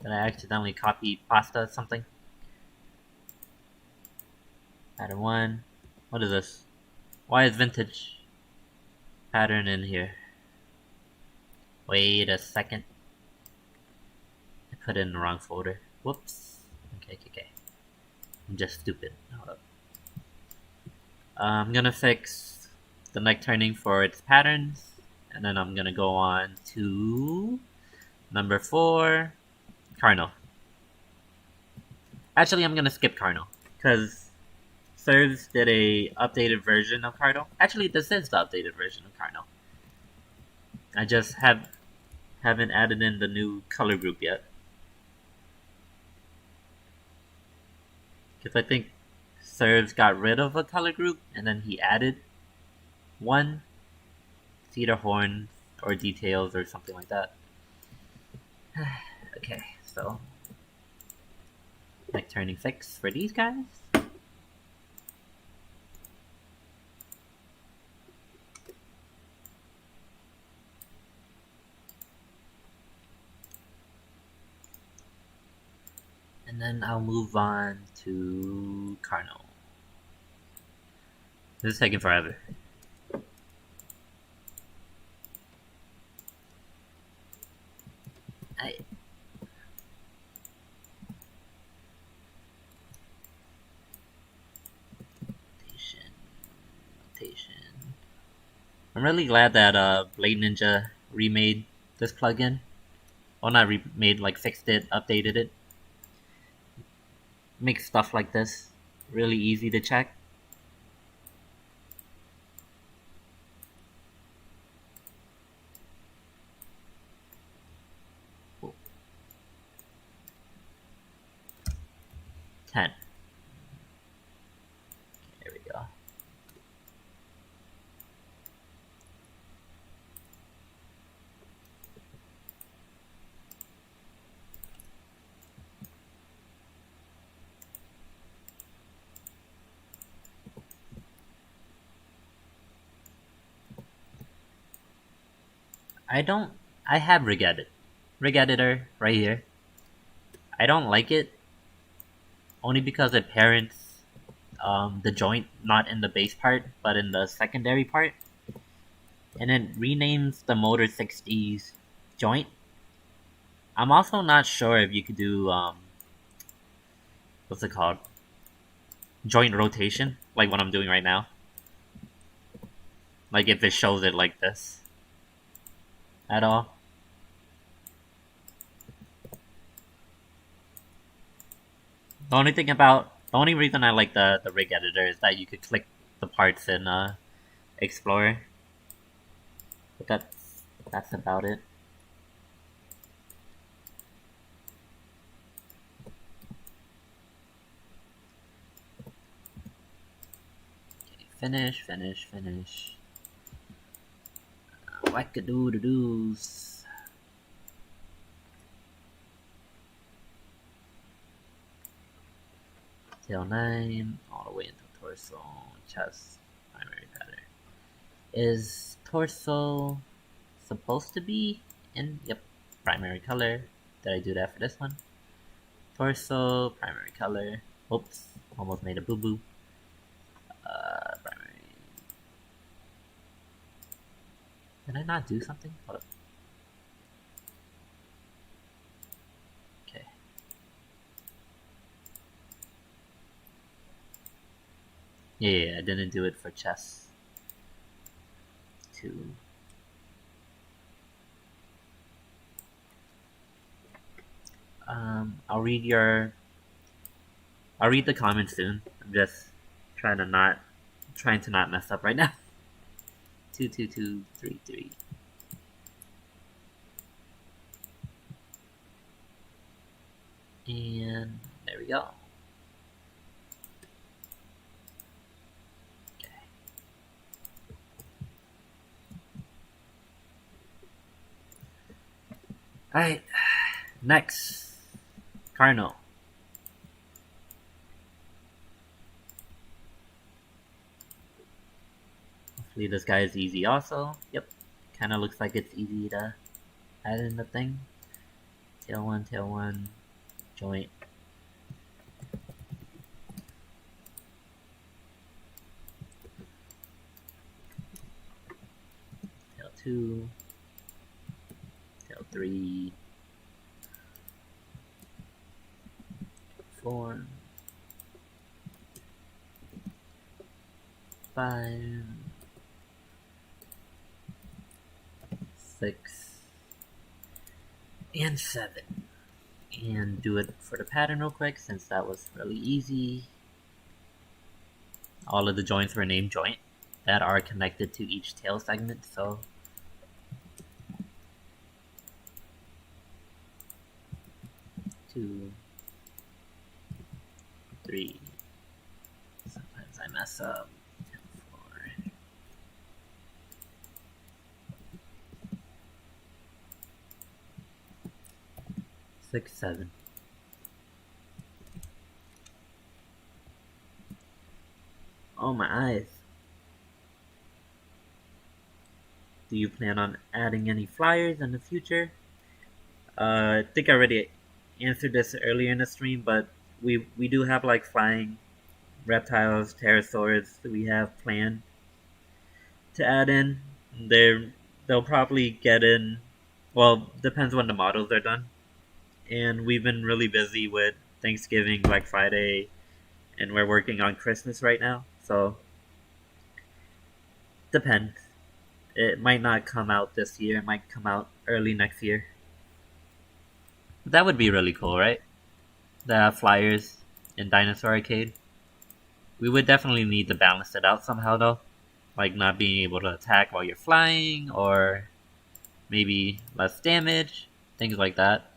Did I accidentally copy pasta or something? Pattern 1. What is this? Why is vintage pattern in here? Wait a second. I put it in the wrong folder. Whoops. Okay. I'm just stupid. Hold up. I'm gonna fix the neck turning for its patterns, and then I'm gonna go on to number 4, Carno. Actually, I'm gonna skip Carno, because Serves did a updated version of Carno. Actually, this is the updated version of Carno. I just haven't added in the new color group yet. Because I think Serves got rid of a color group, and then he added one. Cedar horn or details or something like that. Okay, so neck turning fix for these guys. And then I'll move on to Carno. This is taking forever. Notation. I'm really glad that Blade Ninja remade this plugin. Well, not remade, like fixed it, updated it. Makes stuff like this really easy to check. Cool. 10. There we go. I have rig editor right here. I don't like it only because it parents the joint not in the base part but in the secondary part, and it renames the Motor 60's joint. I'm also not sure if you could do what's it called, joint rotation, like what I'm doing right now, like if it shows it like this at all. The only reason I like the rig editor is that you could click the parts in Explorer. But that's about it. Okay, finish. Whack-a-doo-doo-doos. Tail 9, all the way into torso, chest, primary pattern. Is torso supposed to be in? Yep, primary color. Did I do that for this one? Torso, primary color. Oops, almost made a boo-boo. Primary. Did I not do something? Hold up. Okay. Yeah, I didn't do it for chest. 2. I'll read the comments soon. I'm just trying to not mess up right now. 22233. And there we go. Okay. Alright, next, Carno. Hopefully this guy is easy also. Yep, kind of looks like it's easy to add in the thing. Tail one, joint. Tail 2, tail 3, 4, 5, 6, and 7. And do it for the pattern real quick since that was really easy. All of the joints were named joint that are connected to each tail segment, so 2, 3. Sometimes I mess up. 4. 6, 7. Oh, my eyes. Do you plan on adding any flyers in the future? I think I already answered this earlier in the stream, but we do have like flying reptiles, pterosaurs that we have planned to add in. They'll probably get in. Well, depends when the models are done. And we've been really busy with Thanksgiving, Black Friday, and we're working on Christmas right now. So depends. It might not come out this year. It might come out early next year. That would be really cool, right? The flyers in Dinosaur Arcade. We would definitely need to balance it out somehow, though. Like not being able to attack while you're flying, or maybe less damage, things like that.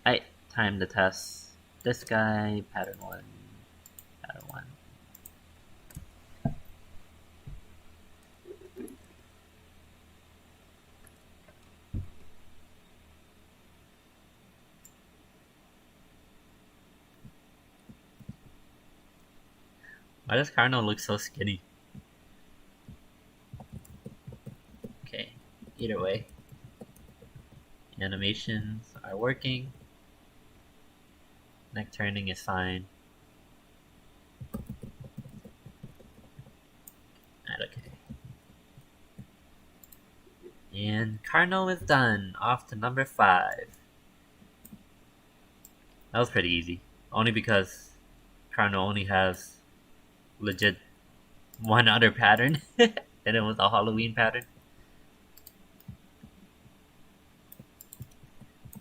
Alright, time to test this guy, pattern 1, pattern 1. Why does Carno look so skinny? Okay, either way. Animations are working. Neck turning is fine. Okay. And Carno is done. Off to number 5. That was pretty easy. Only because Carno only has legit one other pattern. And it was a Halloween pattern.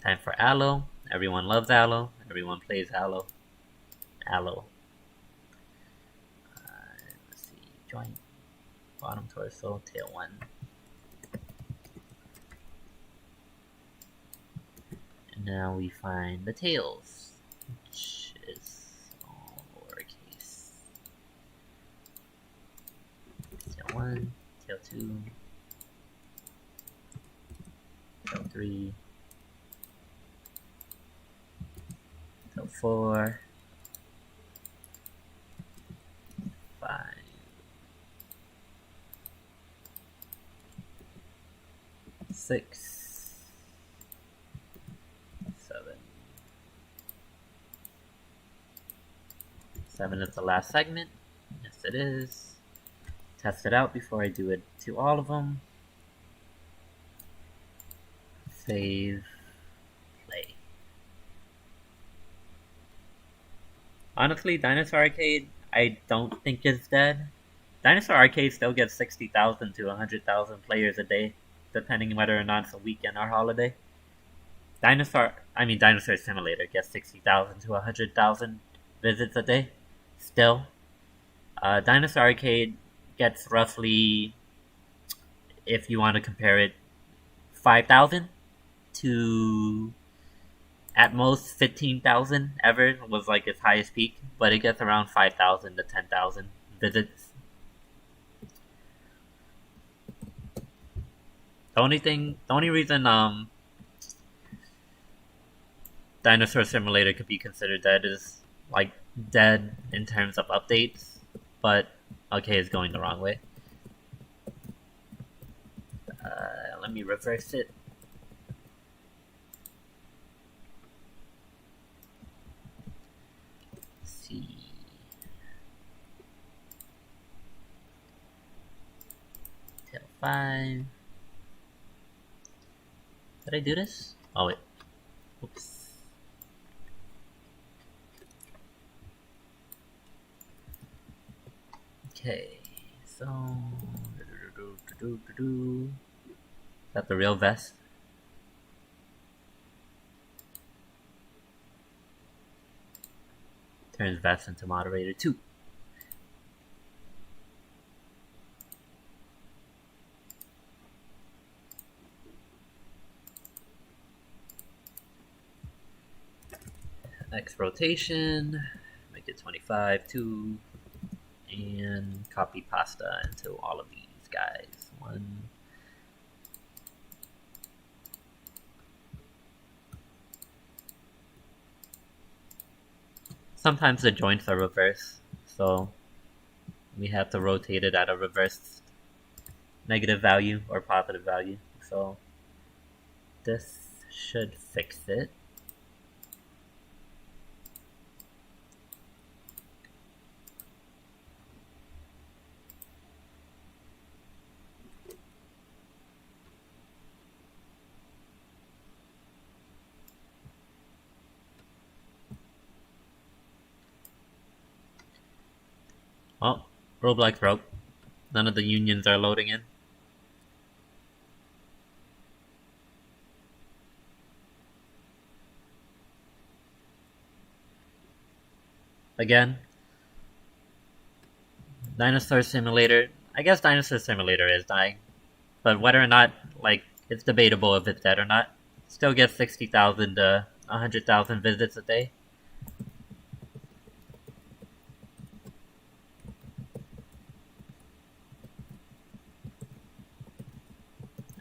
Time for Aloe. Everyone loves Aloe. Everyone plays Aloe. Aloe. Let's see. Joint. Bottom torso. Tail 1. And now we find the tails, which is all lowercase. Tail 1. Tail 2. Tail 3. Tail 4. 5. 6. 7. 7 is the last segment. Yes, it is. Test it out before I do it to all of them. Save. Play. Honestly, Dinosaur Arcade, I don't think is dead. Dinosaur Arcade still gets 60,000 to 100,000 players a day, depending whether or not it's a weekend or holiday. Dinosaur Simulator gets 60,000 to 100,000 visits a day. Still, Dinosaur Arcade gets roughly, if you want to compare it, 5,000 to at most 15,000 ever was like its highest peak, but it gets around 5,000 to 10,000 visits. The only reason Dinosaur Simulator could be considered dead is like dead in terms of updates, but okay, it's going the wrong way. Let me reverse it. Let's see. Tail 5. Did I do this? Oh wait. Oops. Okay, so is that the real vest? Turns vest into moderator 2. X rotation, make it 25, 2, and copy pasta into all of these guys. 1. Sometimes the joints are reversed, so we have to rotate it at a reversed negative value or positive value. So this should fix it. Oh, Roblox broke. None of the unions are loading in. Again, Dinosaur Simulator. I guess Dinosaur Simulator is dying, but whether or not, like, it's debatable if it's dead or not. Still gets 60,000 to 100,000 visits a day.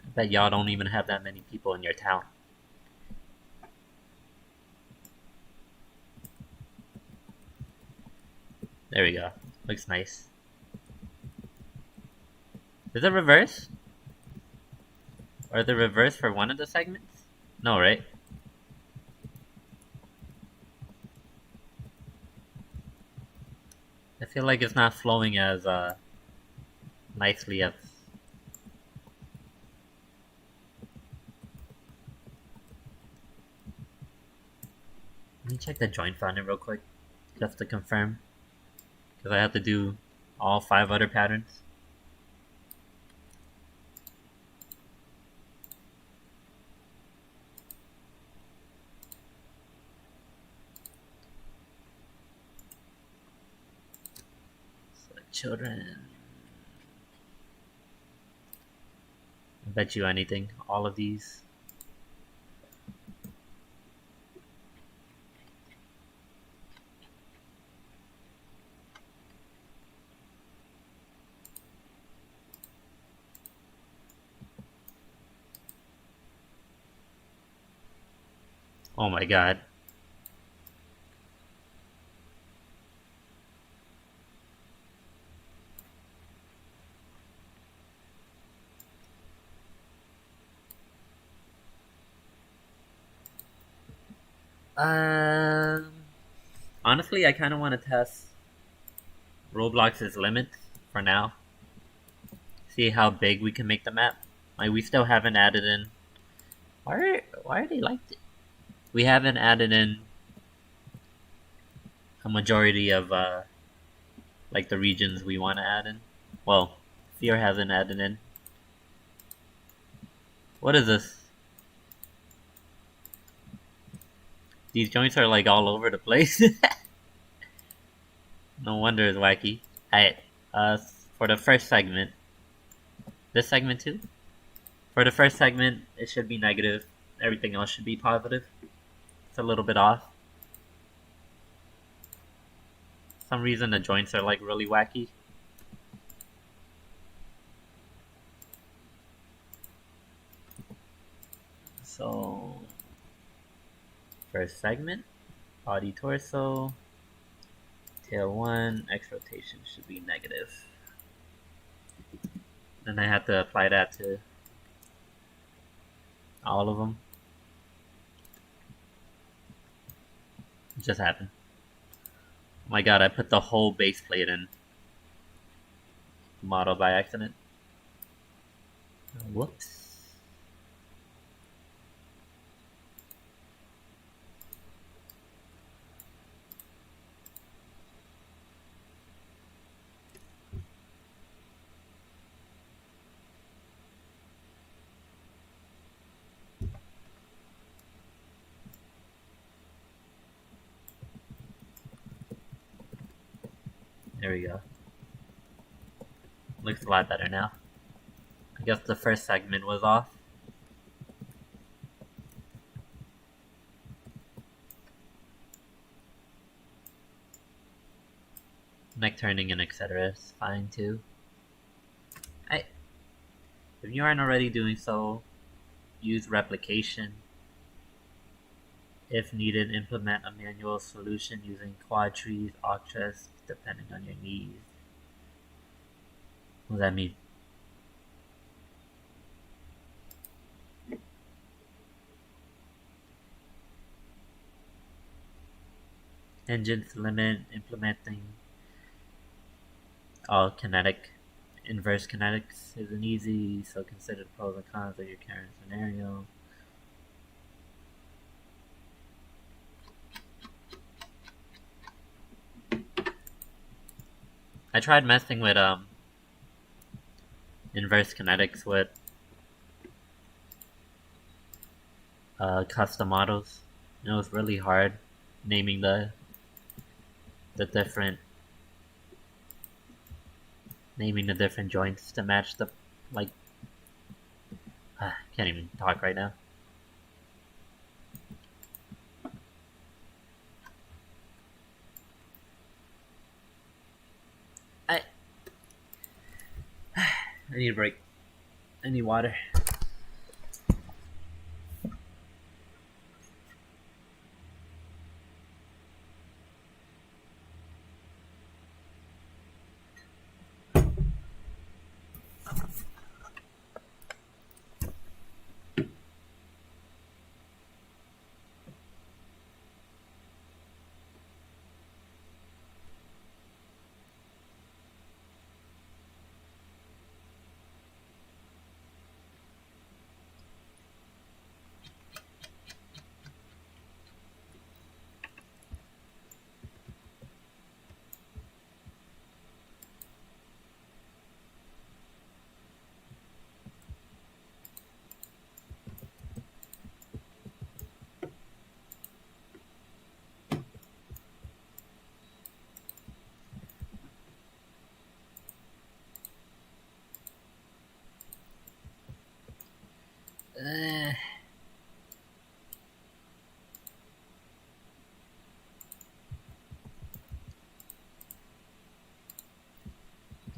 I bet y'all don't even have that many people in your town. There we go. Looks nice. Is it reverse? Or the reverse for one of the segments? No, right? I feel like it's not flowing as nicely as... Let me check the joint founder real quick, just to confirm. Because I have to do all 5 other patterns. Select children. I bet you anything, all of these. Oh my god. Honestly, I kind of want to test Roblox's limits for now. See how big we can make the map. Like, we still haven't added in... Why are they like this? We haven't added in a majority of, like, the regions we want to add in. Well, Fear hasn't added in. What is this? These joints are, like, all over the place. No wonder it's wacky. Alright, for the first segment, this segment too. For the first segment, it should be negative. Everything else should be positive. It's a little bit off. For some reason the joints are like really wacky. So, first segment, body torso, tail 1, X rotation should be negative. Then I have to apply that to all of them. It just happened. Oh my god, I put the whole base plate in model by accident. Whoops. There we go. Looks a lot better now. I guess the first segment was off. Neck turning and etc. is fine too. If you aren't already doing so, use replication. If needed, implement a manual solution using quad trees, octrees, depending on your needs. What does that mean? Engines limit implementing all kinetic. Inverse kinetics isn't easy, so consider the pros and cons of your current scenario. I tried messing with inverse kinetics with custom models. It was really hard naming the different joints to match the like. Can't even talk right now. I need a break. I need water.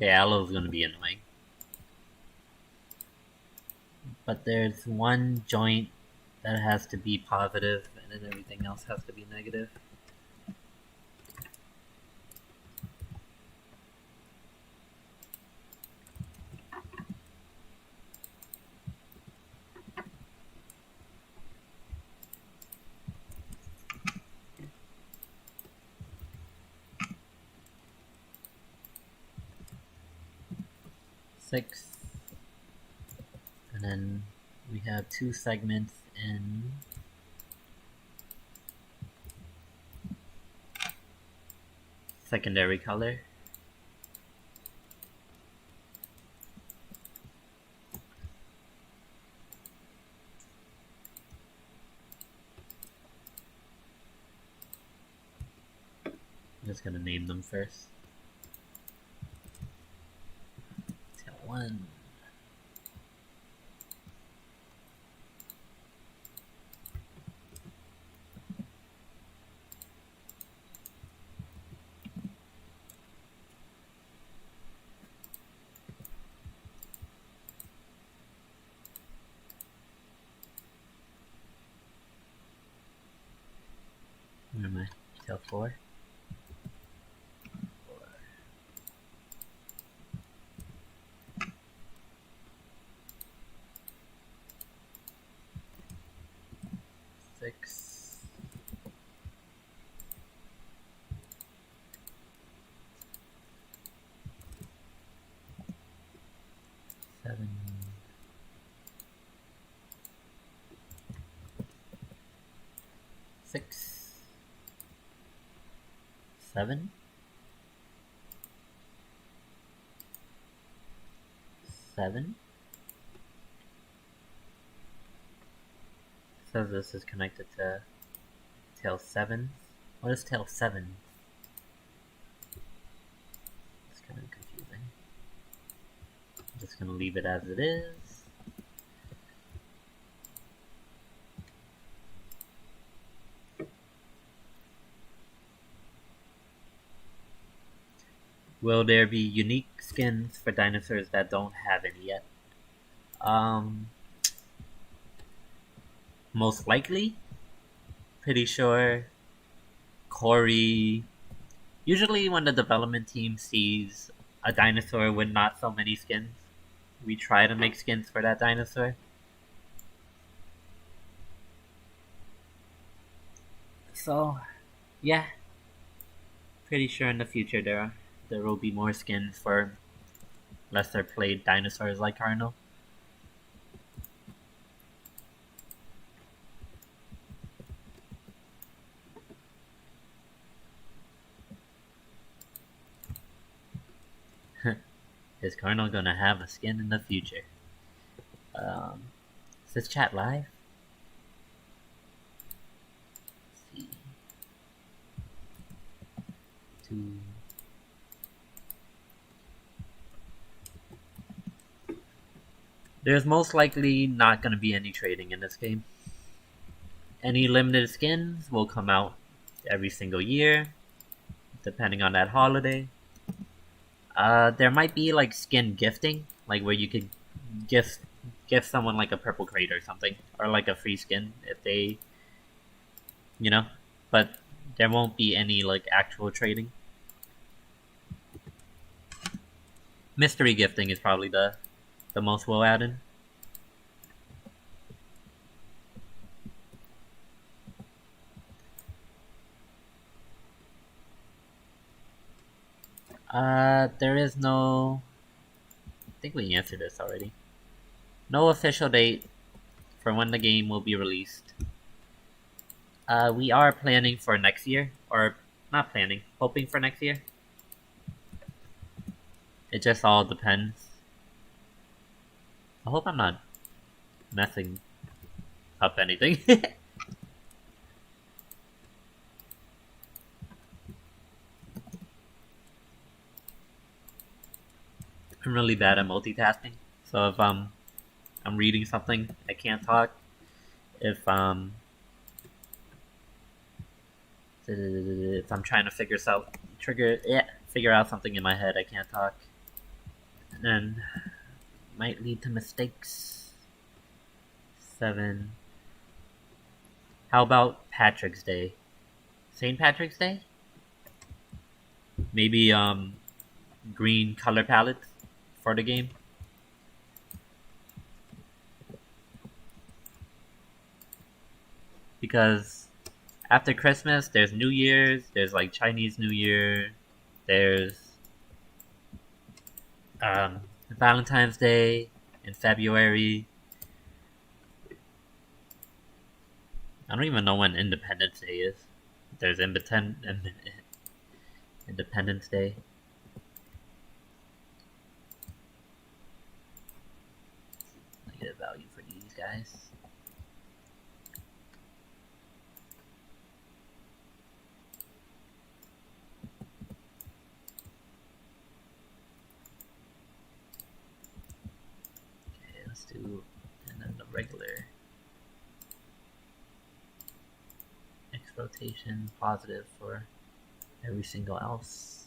Yeah, Aloe's gonna be annoying. But there's one joint that has to be positive, and then everything else has to be negative. Six. And then we have two segments in secondary color. I'm just gonna name them first. one. Where am I? Tail 4? 6. 7. 6. 7. 7. Says this is connected to tail 7. What is tail 7? It's kind of confusing. I'm just gonna leave it as it is. Will there be unique skins for dinosaurs that don't have any yet? Most likely. Pretty sure. Corey. Usually when the development team sees a dinosaur with not so many skins, we try to make skins for that dinosaur. So, yeah. Pretty sure in the future there will be more skins for lesser played dinosaurs like Arno. Is Cardinal gonna have a skin in the future? Is this chat live? Let's see. 2. There's most likely not gonna be any trading in this game. Any limited skins will come out every single year, depending on that holiday. There might be like skin gifting, like where you could gift someone like a purple crate or something, or like a free skin if they, but there won't be any like actual trading. Mystery gifting is probably the most we'll add in. There is no... I think we answered this already. No official date for when the game will be released. We are planning for next year, or not planning, hoping for next year. It just all depends. I hope I'm not messing up anything. I'm really bad at multitasking, so if I'm reading something, I can't talk. If I'm trying to figure out something in my head, I can't talk, and might lead to mistakes. 7. How about Patrick's Day? St. Patrick's Day? Maybe green color palette for the game. Because after Christmas, there's New Year's, there's like Chinese New Year, there's Valentine's Day in February. I don't even know when Independence Day is. There's Independence Day. Negative value for these guys. and then the regular X rotation positive for every single else.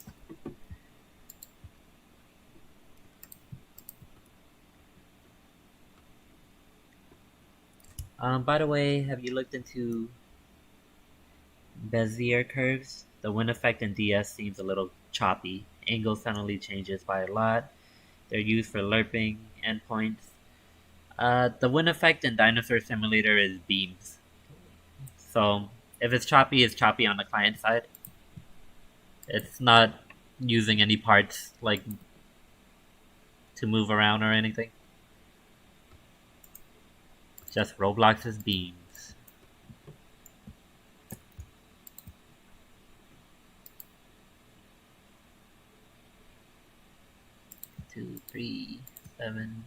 By the way, have you looked into Bezier curves? The wind effect in DS seems a little choppy. Angle suddenly changes by a lot. They're used for lerping endpoints. The wind effect in Dinosaur Simulator is beams. So if it's choppy on the client side. It's not using any parts like to move around or anything. Just Roblox's beams. Two, three, 7.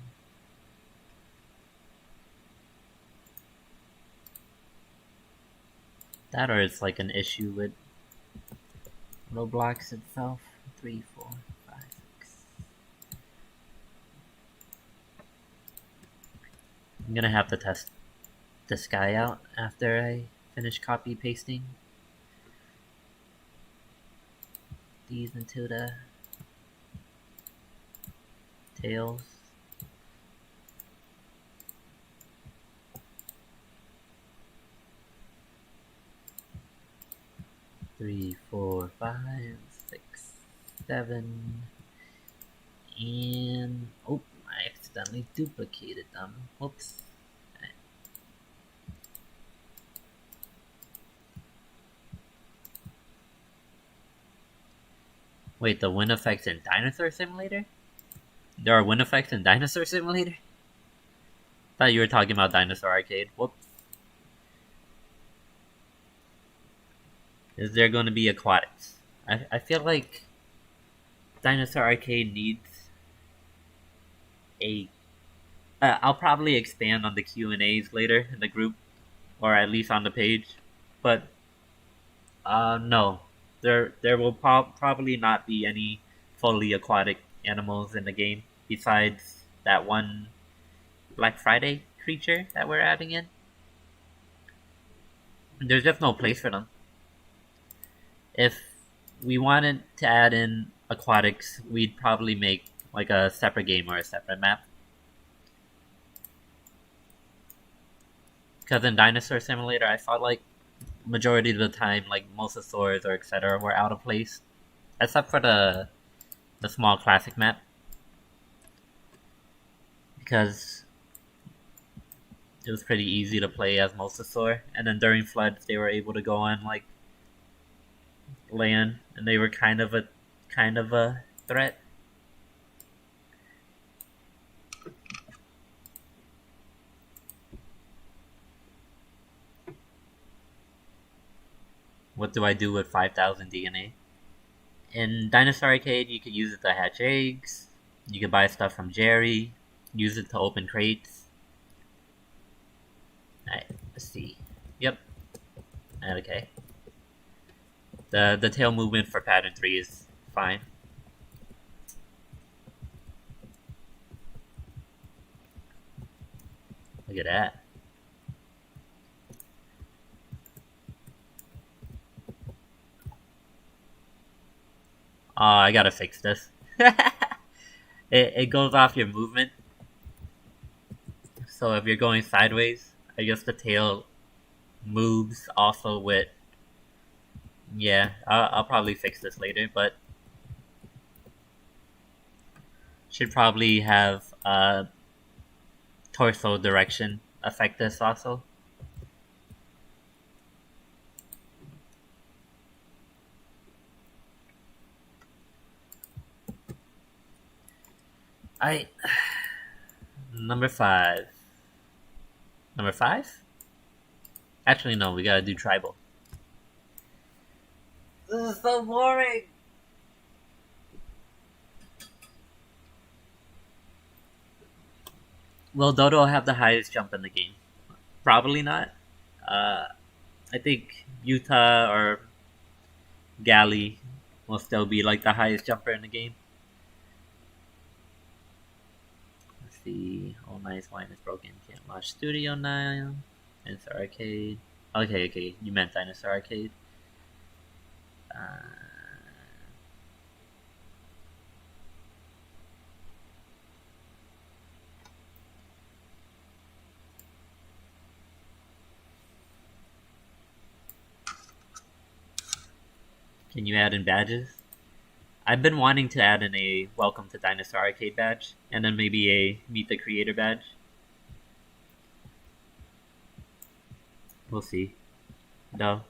That or it's like an issue with Roblox itself. 3, 4, 5, 6. I'm gonna have to test this guy out after I finish copy pasting these into the tails. Three, 4, 5, 6, 7, and oh, I accidentally duplicated them. Whoops. Okay. Wait, the wind effects in Dinosaur Simulator? There are wind effects in Dinosaur Simulator? Thought you were talking about Dinosaur Arcade. Whoops. Is there going to be aquatics? I feel like Dinosaur Arcade needs a... I'll probably expand on the Q&As later in the group, or at least on the page. But, no. There will probably not be any fully aquatic animals in the game, besides that one Black Friday creature that we're adding in. There's just no place for them. If we wanted to add in aquatics, we'd probably make like a separate game or a separate map. Because in Dinosaur Simulator, I felt like majority of the time, like mosasaurs or etc. were out of place, except for the small classic map, because it was pretty easy to play as mosasaur. And then during floods, they were able to go on like land, and they were kind of a threat. What do I do with 5,000 DNA? In Dinosaur Arcade, you could use it to hatch eggs. You could buy stuff from Jerry. Use it to open crates. Alright, let's see. Yep. Okay. The tail movement for pattern 3 is fine. Look at that. Oh, I gotta fix this. It goes off your movement. So if you're going sideways, I guess the tail moves also with... Yeah, I'll probably fix this later, but... Should probably have torso direction affect this also. Number 5. Number 5? Actually, no, we gotta do tribal. This is so boring! Will Dodo have the highest jump in the game? Probably not. I think Utah or Galley will still be like the highest jumper in the game. Let's see. Oh nice wine is broken. Can't launch Studio now. Dinosaur Arcade. Okay, you meant Dinosaur Arcade. Can you add in badges? I've been wanting to add in a Welcome to Dinosaur Arcade badge, and then maybe a Meet the Creator badge. We'll see. No.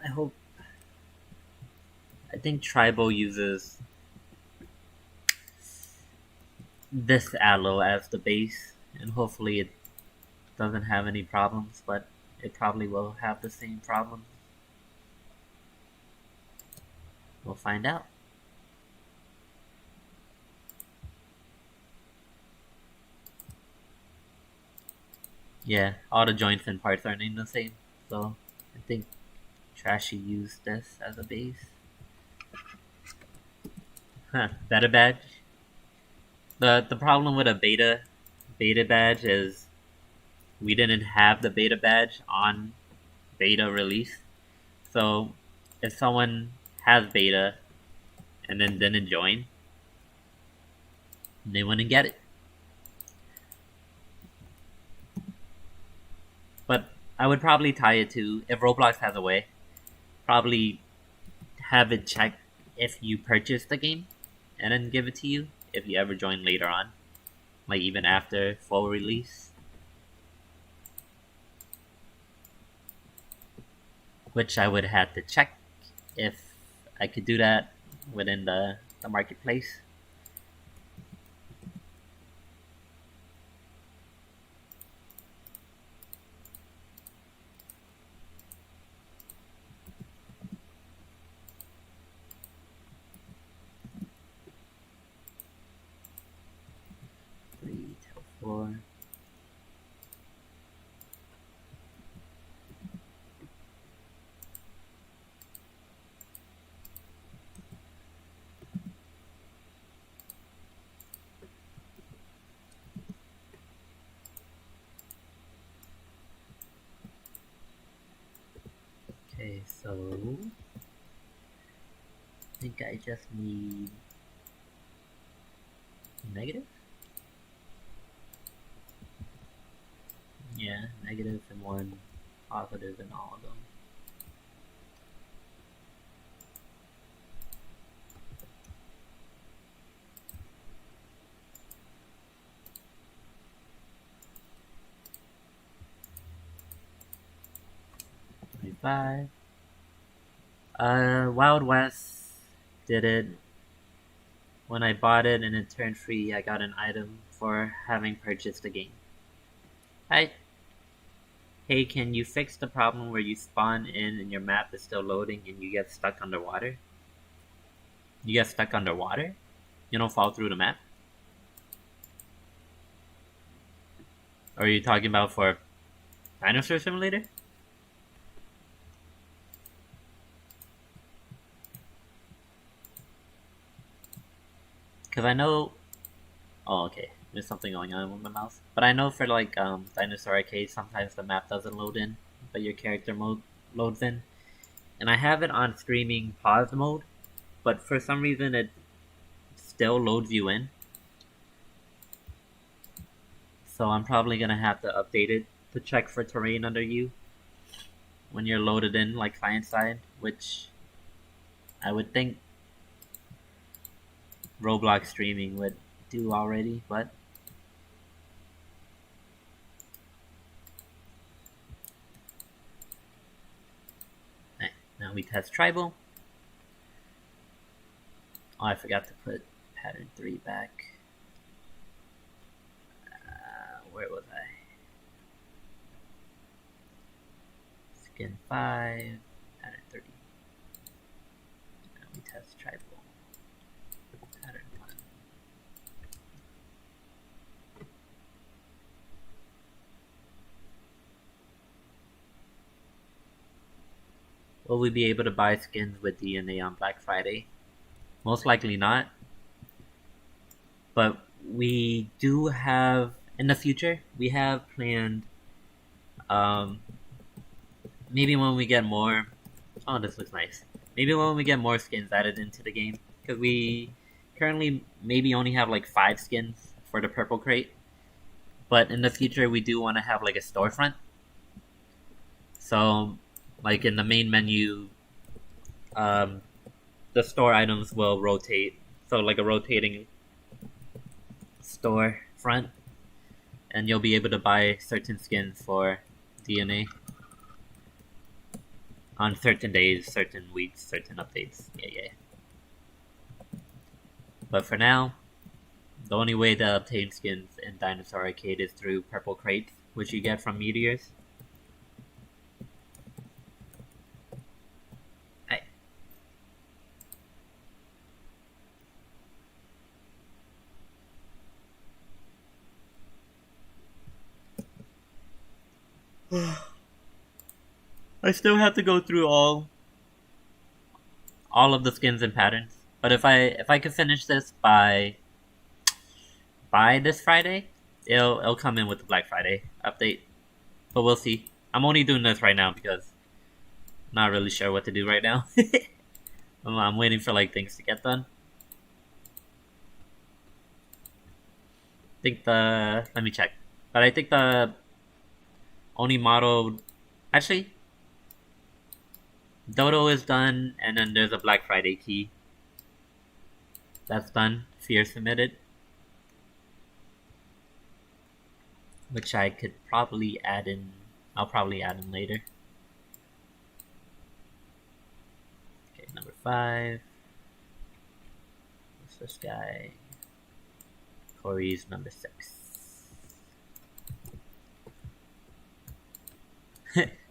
I hope. I think Tribal uses this aloe as the base, and hopefully it doesn't have any problems, but it probably will have the same problem. We'll find out. Yeah, all the joints and parts are named the same, so I think Trashy used this as a base. Huh, beta badge? The problem with a beta badge is we didn't have the beta badge on beta release. So if someone has beta and then didn't join, they wouldn't get it. But I would probably tie it to, if Roblox has a way, probably have it check if you purchase the game and then give it to you if you ever join later on, like even after full release. Which I would have to check if I could do that within the marketplace. Four. Okay, so I think I just need negative? Yeah, negative and one positive in all of them. $25. Wild West did it. When I bought it and it turned free, I got an item for having purchased the game. Hi. Hey, can you fix the problem where you spawn in and your map is still loading and you get stuck underwater? You get stuck underwater? You don't fall through the map? Or are you talking about for Dinosaur Simulator? Because I know... Oh, okay. There's something going on with my mouse. But I know for like Dinosaur Arcade, sometimes the map doesn't load in, but your character mode loads in. And I have it on streaming pause mode, but for some reason it still loads you in. So I'm probably gonna have to update it to check for terrain under you when you're loaded in like client side, which I would think Roblox streaming would do already, but now we test tribal. Oh, I forgot to put pattern 3 back. Where was I? Skin 5, pattern 30. Now we test tribal. Pattern 1. Will we be able to buy skins with DNA on Black Friday? Most likely not. But we do have, in the future, we have planned, um, maybe when we get more, oh, this looks nice. Maybe when we get more skins added into the game. Because we currently maybe only have like 5 skins for the purple crate. But in the future, we do want to have like a storefront. So, like in the main menu, the store items will rotate. So like a rotating store front. And you'll be able to buy certain skins for DNA. On certain days, certain weeks, certain updates. Yeah. But for now, the only way to obtain skins in Dinosaur Arcade is through purple crates, which you get from meteors. I still have to go through all of the skins and patterns. But if I could finish this by this Friday, it'll come in with the Black Friday update. But we'll see. I'm only doing this right now because I'm not really sure what to do right now. I'm waiting for like things to get done. I think let me check. But I think the only model, actually, Dodo is done, and then there's a Black Friday key. That's done. Fear submitted. Which I could probably add in. I'll probably add in later. Okay, number 5. What's this guy? Corey's number 6.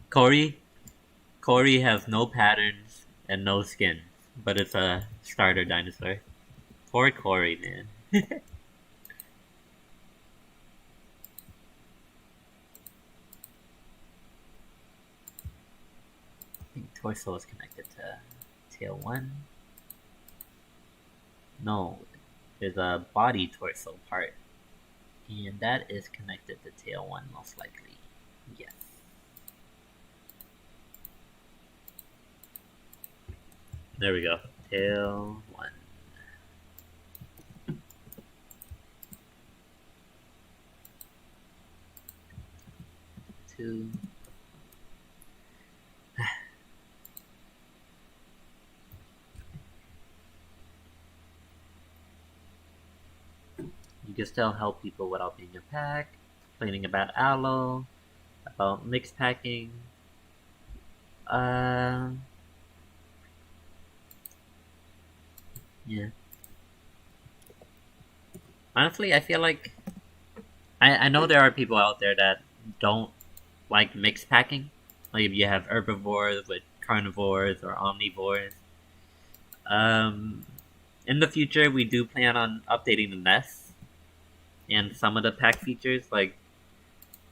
Corey has no patterns and no skin, but it's a starter dinosaur. Poor Corey, man. I think torso is connected to tail 1. No, there's a body torso part, and that is connected to tail 1 most likely. Yes. There we go. Tail 1. 2. You can still help people without being a pack. Complaining about Aloe. About mixed packing. Yeah. Honestly, I feel like I know there are people out there that don't like mixed packing. Like if you have herbivores with carnivores or omnivores. In the future, we do plan on updating the nests and some of the pack features. Like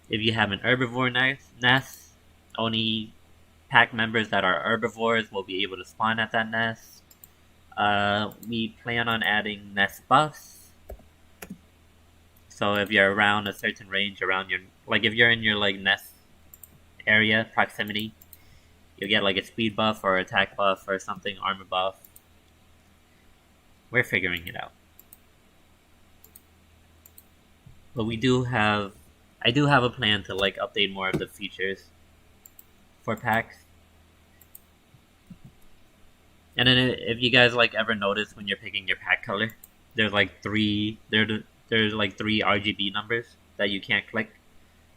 if you have an herbivore nest, only pack members that are herbivores will be able to spawn at that nest. We plan on adding nest buffs. So if you're around a certain range around your, like if you're in your like nest area proximity, you'll get like a speed buff or attack buff or something, armor buff. We're figuring it out. But I do have a plan to like update more of the features for packs. And then if you guys like ever notice when you're picking your pack color, there's like 3 RGB numbers that you can't click.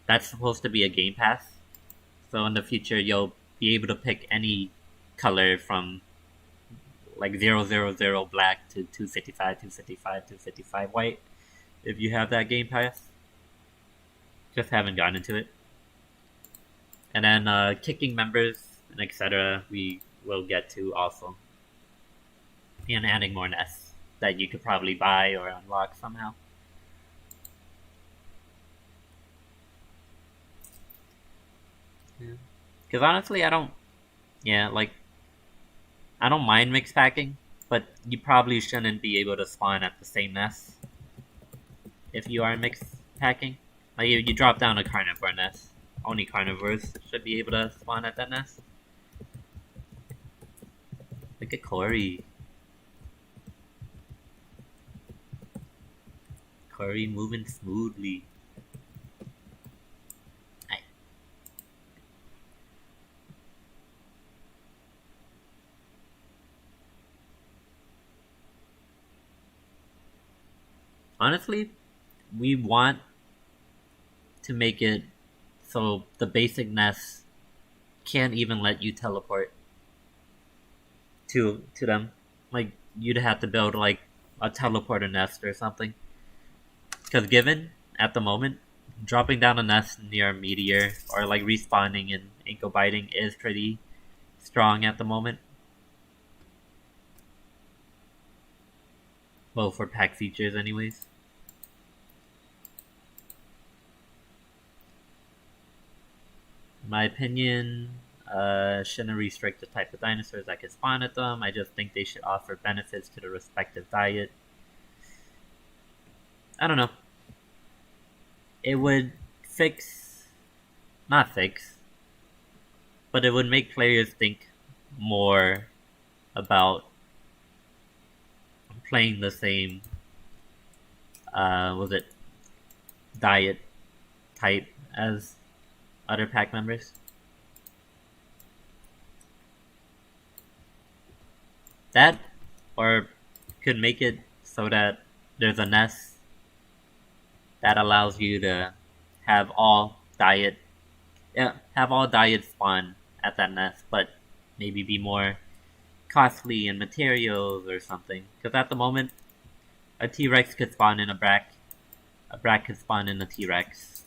That's supposed to be a game pass. So in the future you'll be able to pick any color from like 000 black to 255 white if you have that game pass. Just haven't gotten into it. And then kicking members and etc. we will get to also. And adding more nests that you could probably buy or unlock somehow. Because honestly, I don't... Yeah, like, I don't mind mixed packing, but you probably shouldn't be able to spawn at the same nest if you are mixed packing. Like you drop down a carnivore nest, only carnivores should be able to spawn at that nest. Look at Corey. Corey moving smoothly. Honestly, we want to make it so the basic nest can't even let you teleport to them. Like you'd have to build like a teleporter nest or something. Because given at the moment, dropping down a nest near a meteor or like respawning and ankle biting is pretty strong at the moment. Well, for pack features, anyways. In my opinion, shouldn't restrict the type of dinosaurs that can spawn at them. I just think they should offer benefits to the respective diet. I don't know. It would not fix, but it would make players think more about playing the same, was it diet type as other pack members. That, or could make it so that there's a nest that allows you to have all diet spawn at that nest, but maybe be more costly in materials or something. Because at the moment, a T-Rex could spawn in a Brack could spawn in a T-Rex.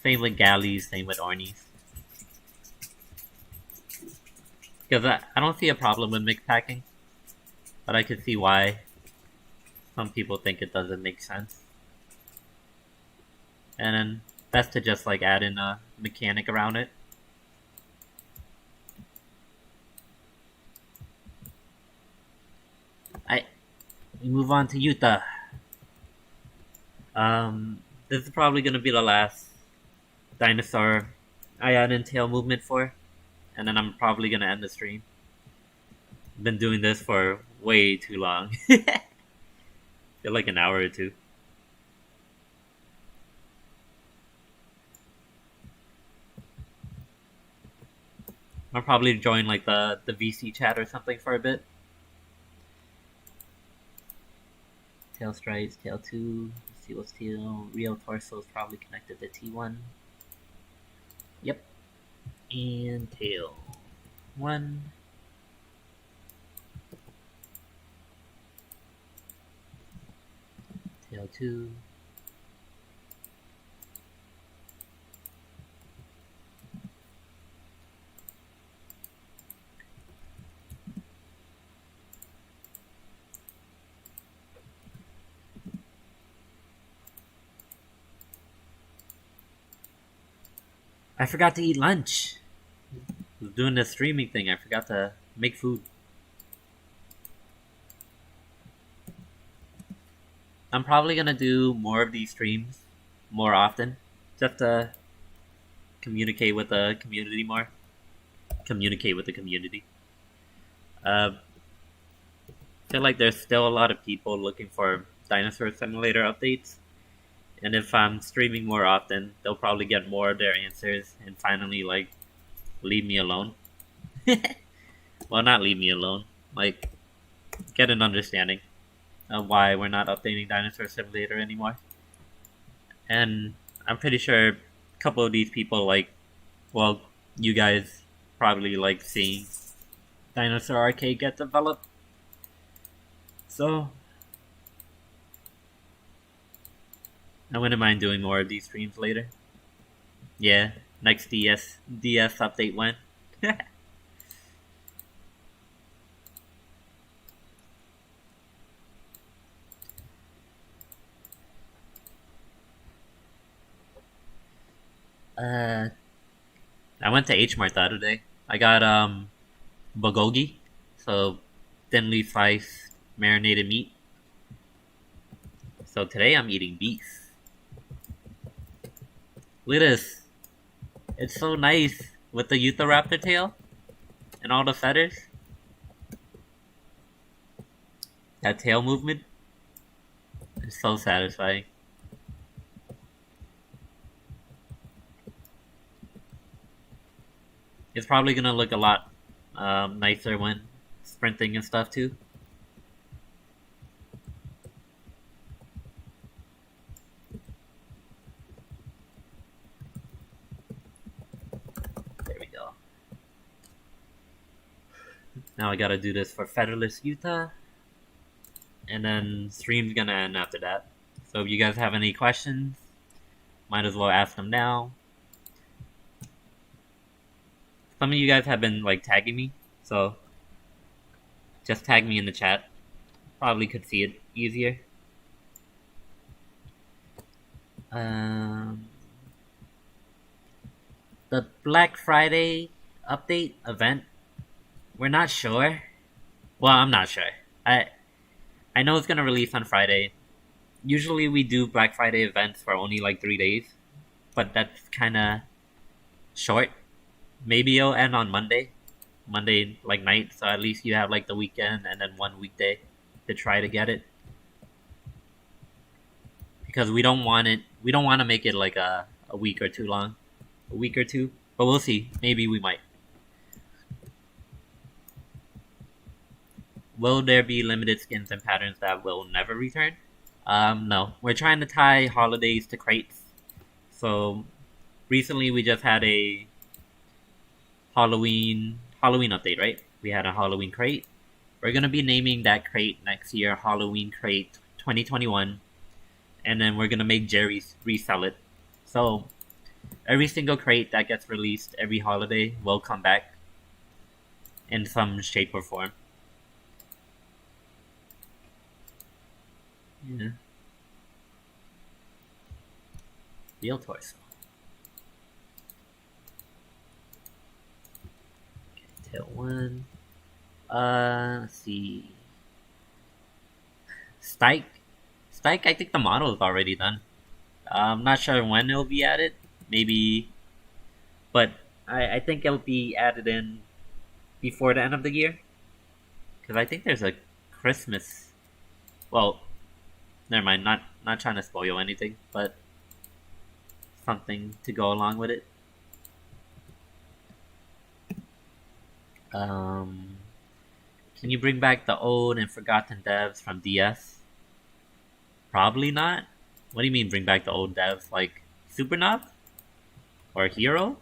Same with Galleys, same with Ornies. Because I don't see a problem with mixed packing, but I could see why some people think it doesn't make sense. And then that's to just like add in a mechanic around it. We move on to Utah. This is probably gonna be the last dinosaur I add in tail movement for, and then I'm probably gonna end the stream. Been doing this for way too long. Feel like an hour or two. I'll probably join like the VC chat or something for a bit. Tail stripes, tail 2, see what's tail. Real torso is probably connected to T1. Yep. And tail 1. Tail 2. I forgot to eat lunch. I was doing the streaming thing. I forgot to make food. I'm probably gonna do more of these streams more often, just to communicate with the community more. Communicate with the community. I feel like there's still a lot of people looking for Dinosaur Simulator updates. And if I'm streaming more often, they'll probably get more of their answers and finally, like, leave me alone. Well, not leave me alone. Like, get an understanding of why we're not updating Dinosaur Simulator anymore. And I'm pretty sure a couple of these people, like, well, you guys probably like seeing Dinosaur Arcade get developed. So I wouldn't mind doing more of these streams later. Yeah, next DS update went. I went to H Mart the other day. I got bulgogi. So thinly sliced marinated meat. So today I'm eating beef. Look at this. It's so nice with the Utahraptor tail and all the feathers. That tail movement is so satisfying. It's probably gonna look a lot nicer when sprinting and stuff too. There we go. Now I gotta do this for Featherless Utah. And then stream's gonna end after that. So if you guys have any questions, might as well ask them now. Some of you guys have been like tagging me, so just tag me in the chat. Probably could see it easier. The Black Friday update event, we're not sure. Well, I'm not sure. I know it's gonna release on Friday. Usually we do Black Friday events for only like 3 days, but that's kind of short. Maybe it'll end on Monday like night, so at least you have like the weekend and then one weekday to try to get it. Because we don't want to make it like a week or two long. A week or two, but we'll see. Maybe we might. Will there be limited skins and patterns that will never return? No. We're trying to tie holidays to crates. So recently we just had a Halloween update, right? We had a Halloween crate. We're gonna be naming that crate next year Halloween Crate 2021, and then we're gonna make Jerry resell it. So every single crate that gets released every holiday will come back in some shape or form. Yeah. Real torso. Okay, tail one. Let's see. Stike, I think the model is already done. I'm not sure when it'll be added. Maybe, but I think it'll be added in before the end of the year. Because I think there's a Christmas. Well, never mind. Not trying to spoil anything, but something to go along with it. Can you bring back the old and forgotten devs from DS? Probably not. What do you mean bring back the old devs? Like Supernav? Or Hero?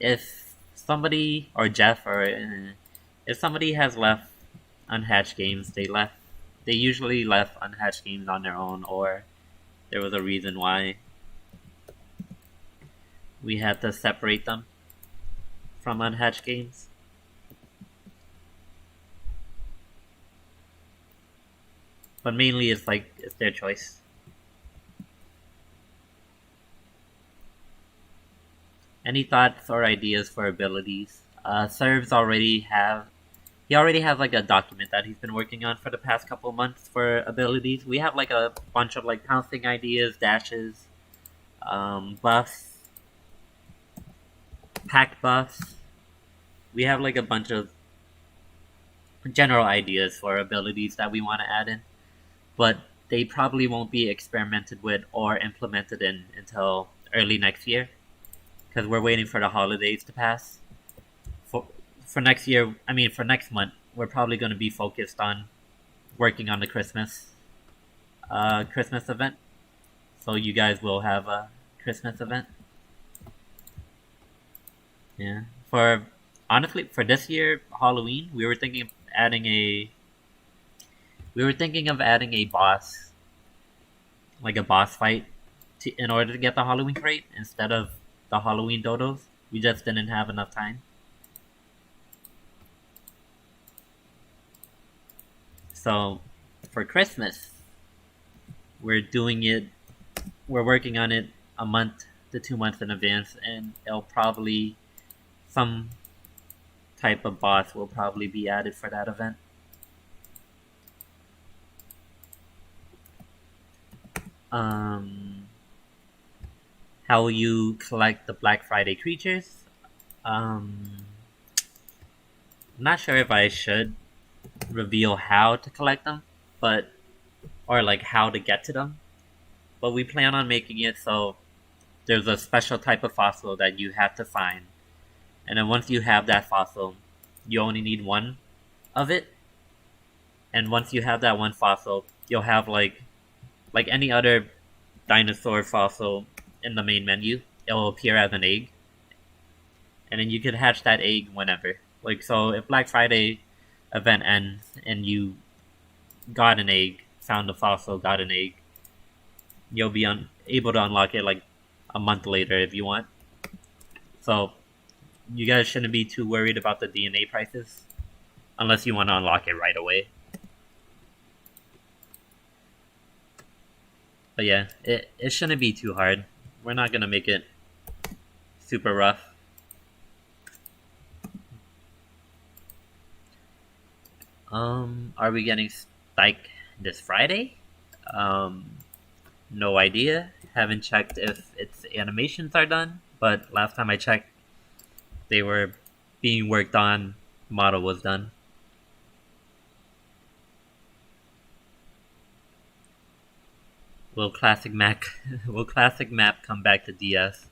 If somebody, or Jeff, or if somebody has left Unhatched Games, they usually left Unhatched Games on their own, or there was a reason why we had to separate them from Unhatched Games. But mainly it's their choice. Any thoughts or ideas for abilities? Serves already have... He already has like a document that he's been working on for the past couple months for abilities. We have like a bunch of like pouncing ideas, dashes, buffs, pack buffs. We have like a bunch of general ideas for abilities that we want to add in, but they probably won't be experimented with or implemented in until early next year, because we're waiting for the holidays to pass. For next year, for next month, we're probably going to be focused on working on the Christmas event. So you guys will have a Christmas event. Yeah. Honestly, for this year Halloween, we were thinking of adding a boss, like a boss fight, in order to get the Halloween crate instead of the Halloween dodos. We just didn't have enough time. So for Christmas, we're working on it a month to 2 months in advance, and it'll probably type of boss will probably be added for that event. How will you collect the Black Friday creatures? I'm not sure if I should reveal how to collect them, but or like how to get to them. But we plan on making it so there's a special type of fossil that you have to find, and then once you have that fossil, you only need one of it. And once you have that one fossil, you'll have like any other dinosaur fossil in the main menu. It will appear as an egg, and then you can hatch that egg whenever. Like, so if Black Friday event ends and you got an egg, found a fossil, got an egg, you'll be able to unlock it like a month later if you want. So you guys shouldn't be too worried about the DNA prices unless you want to unlock it right away. But yeah, it shouldn't be too hard. We're not gonna make it super rough. Are we getting Spike this Friday? No idea. Haven't checked if its animations are done, but last time I checked, they were being worked on. Model was done. Will classic map come back to DS?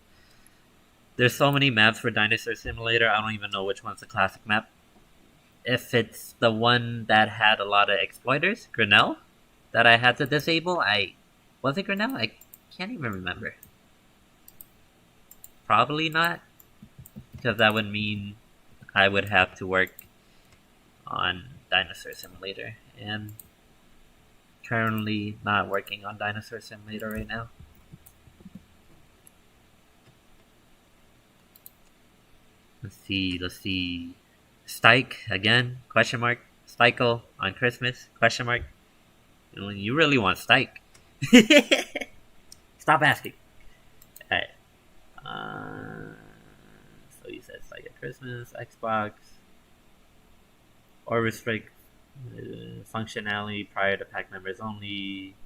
There's so many maps for Dinosaur Simulator, I don't even know which one's the classic map. If it's the one that had a lot of exploiters, Grinnell, that I had to disable, was it Grinnell? I can't even remember. Probably not, because that would mean I would have to work on Dinosaur Simulator, and currently not working on Dinosaur Simulator right now. Let's see. Stike again? Question mark. Stikel on Christmas? Question mark. You really want Stike? Stop asking. Alright. So you said Stike at Christmas, Xbox, or restrict functionality prior to pack members only.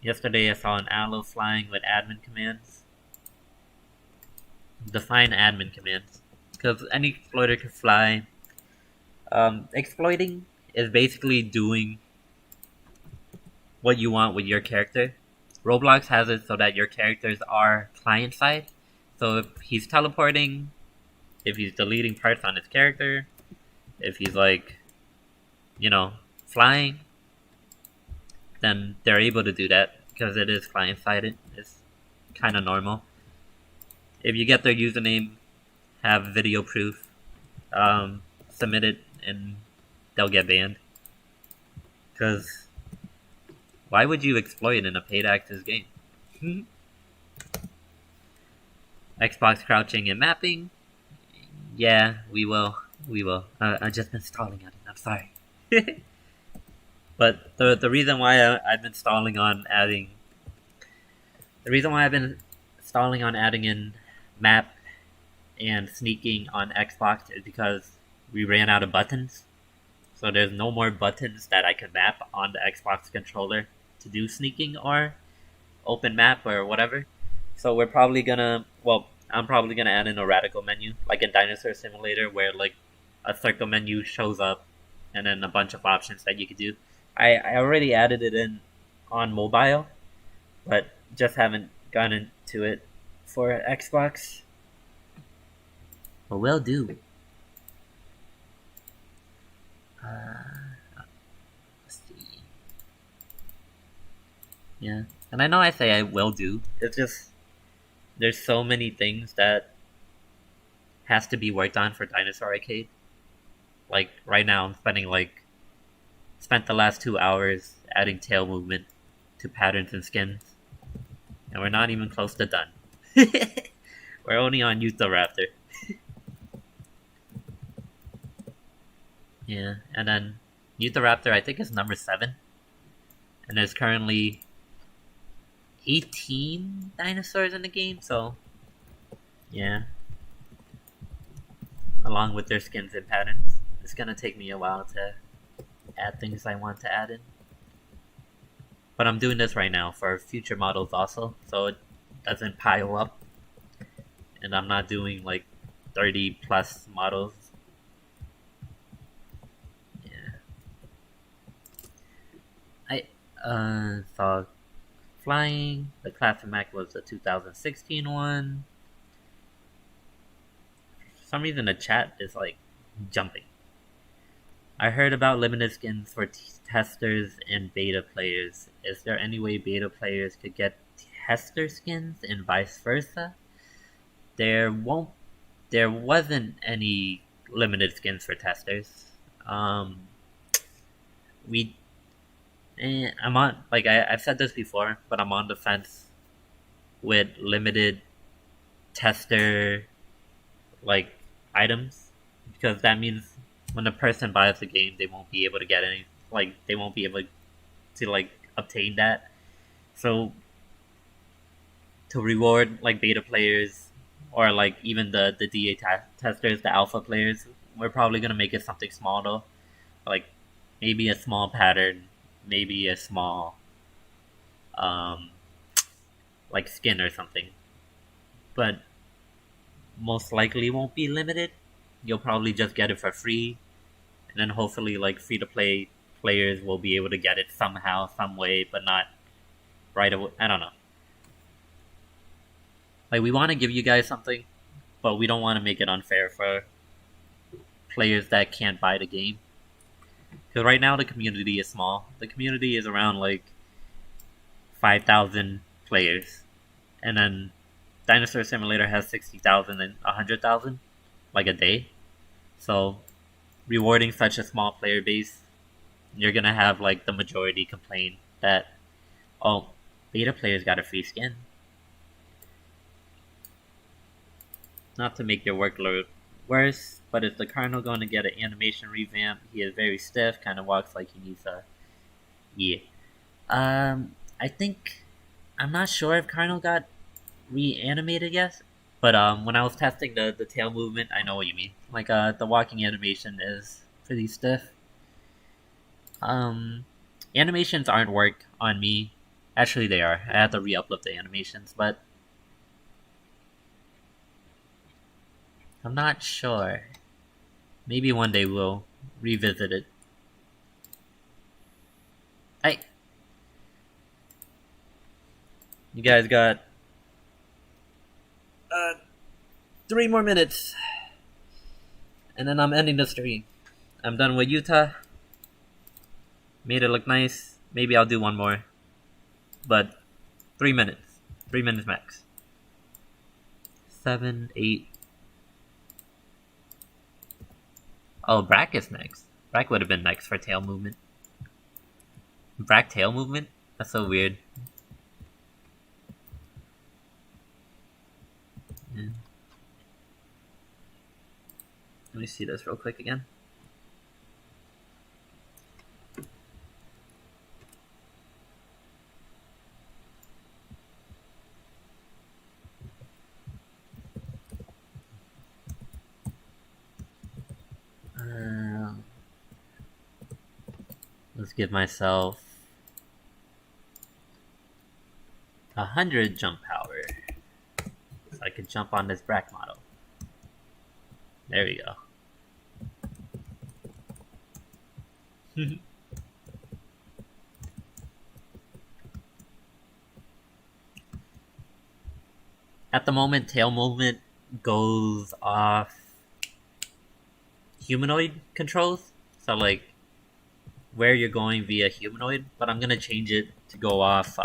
Yesterday I saw an aloe flying with admin commands. Define admin commands, because any exploiter can fly. Exploiting is basically doing what you want with your character. Roblox has it so that your characters are client side. So if he's teleporting, if he's deleting parts on his character, if he's like, flying, then they're able to do that because it is client sided. It's kind of normal. If you get their username, have video proof, submit it, and they'll get banned. Because why would you exploit in a paid access game? Xbox crouching and mapping? Yeah, we will. I've just been stalling on it. I'm sorry. But the reason why I've been stalling on adding in map and sneaking on Xbox is because we ran out of buttons. So there's no more buttons that I can map on the Xbox controller to do sneaking or open map or whatever. So I'm probably gonna add in a radical menu, like in Dinosaur Simulator, where like a circle menu shows up and then a bunch of options that you could do. I already added it in on mobile, but just haven't gotten into it for Xbox. But will do. Let's see. Yeah, and I know I say I will do. It's just there's so many things that has to be worked on for Dinosaur Arcade. Like right now, I'm spent the last 2 hours adding tail movement to patterns and skins, and we're not even close to done. We're only on Utahraptor. Yeah, and then Utahraptor I think is number 7, and there's currently 18 dinosaurs in the game, so yeah. along with their skins and patterns. It's gonna take me a while to add things I want to add in. But I'm doing this right now for future models also, so it doesn't pile up. And I'm not doing like 30 plus models. Yeah. I saw flying. The classic Mac was the 2016 one. For some reason the chat is like jumping. I heard about limited skins for testers and beta players. Is there any way beta players could get tester skins and vice versa? There wasn't any limited skins for testers. I'm on, like I've said this before, but I'm on the fence with limited tester like items, because that means when a person buys the game, they won't be able to get any, like they won't be able to like obtain that. So to reward like beta players or like even the DA testers, the alpha players, we're probably gonna make it something small though, like maybe a small pattern, maybe a small um like skin or something, but most likely won't be limited. You'll probably just get it for free, and then hopefully like free to play players will be able to get it somehow, some way, but not right away. I don't know. Like we want to give you guys something, but we don't want to make it unfair for players that can't buy the game. Because right now the community is small. The community is around like 5,000 players, and then Dinosaur Simulator has 60,000 and 100,000 like a day. So rewarding such a small player base, you're gonna have like the majority complain that, oh, beta players got a free skin. Not to make your workload worse, but is the Cardinal going to get an animation revamp? He is very stiff, kind of walks like he needs a... Yeah. I think... I'm not sure if Cardinal got reanimated yet, but when I was testing the tail movement, I know what you mean. Like, the walking animation is pretty stiff. Animations aren't work on me. Actually, they are. I have to re-upload the animations, but I'm not sure. Maybe one day we'll revisit it. You guys got 3 more minutes, and then I'm ending the stream. I'm done with Utah. Made it look nice. Maybe I'll do one more, but 3 minutes. 3 minutes max. 7, 8. Oh, Brack is next. Brack would have been next for tail movement. Brack tail movement? That's so weird. Yeah. Let me see this real quick again. Let's give myself 100 jump power, so I can jump on this Brack model. There we go. At the moment, tail movement goes off humanoid controls, so like where you're going via humanoid, but I'm gonna change it to go off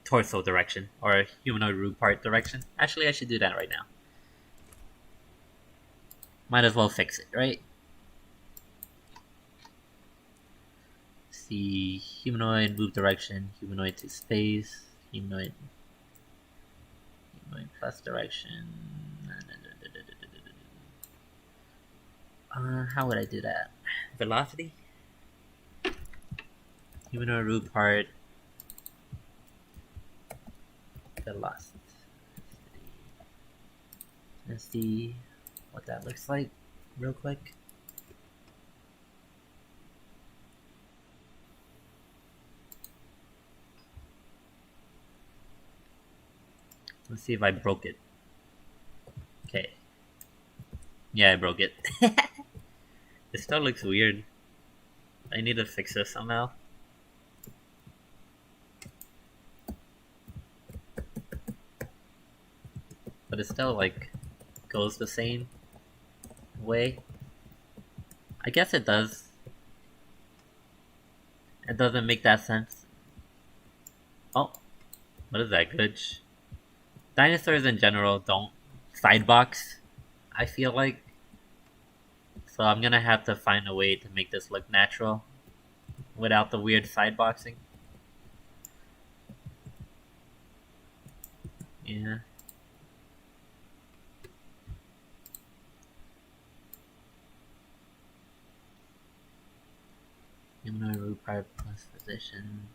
torso direction or humanoid root part direction. Actually, I should do that right now. Might as well fix it, right? See, humanoid move direction, humanoid to space, humanoid plus direction. How would I do that? Velocity? Humanoid root part. Velocity. Let's see. what that looks like real quick. Let's see if I broke it. Okay. Yeah, I broke it. It still looks weird. I need to fix this somehow. But it still, like, goes the same way. I guess it does. It doesn't make that sense. Oh, what is that glitch? Dinosaurs in general don't sidebox, I feel like. So I'm gonna have to find a way to make this look natural without the weird sideboxing. Yeah. Humanoid root part plus position.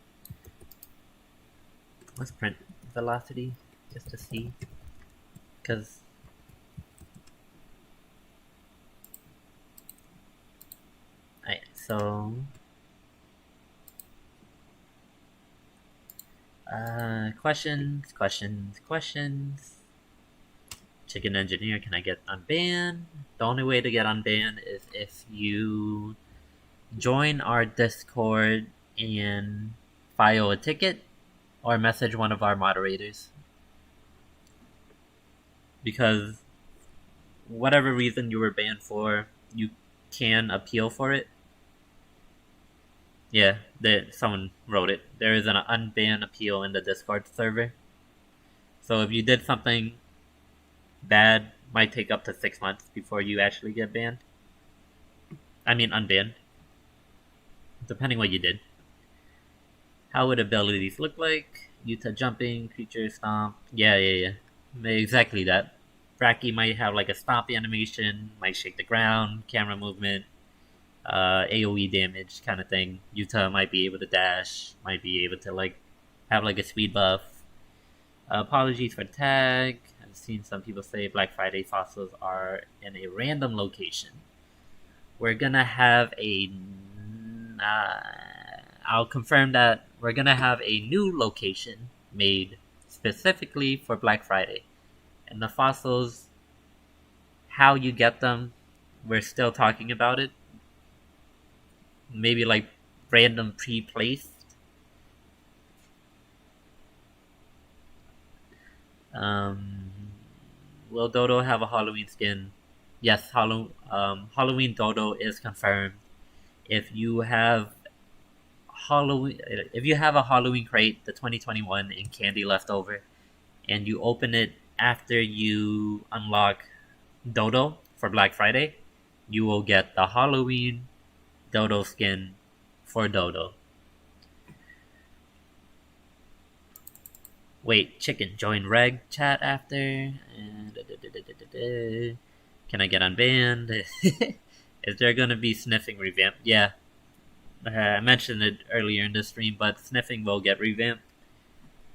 Let's print velocity just to see. Because alright, so questions. Chicken engineer, can I get unbanned? The only way to get unbanned is if you join our Discord and file a ticket or message one of our moderators. Because whatever reason you were banned for, you can appeal for it. Yeah, someone wrote it. There is an unban appeal in the Discord server. So if you did something bad, might take up to 6 months before you actually get banned. I mean unbanned. Depending what you did. How would abilities look like? Utah jumping, creature stomp. Yeah. Exactly that. Bracky might have like a stomp animation, might shake the ground, camera movement, AoE damage kind of thing. Utah might be able to dash, might be able to like have like a speed buff. Apologies for tag. I've seen some people say Black Friday fossils are in a random location. We're gonna have a I'll confirm that we're gonna have a new location made specifically for Black Friday. And the fossils, how you get them, we're still talking about it. Maybe like random pre-placed. Will Dodo have a Halloween skin? Yes, Halloween Dodo is confirmed. If you have a Halloween crate, the 2021 in candy left over, and you open it after you unlock Dodo for Black Friday, you will get the Halloween Dodo skin for Dodo. Wait, chicken, join reg chat after. Can I get unbanned? Is there gonna be sniffing revamp? Yeah. I mentioned it earlier in the stream, but sniffing will get revamped.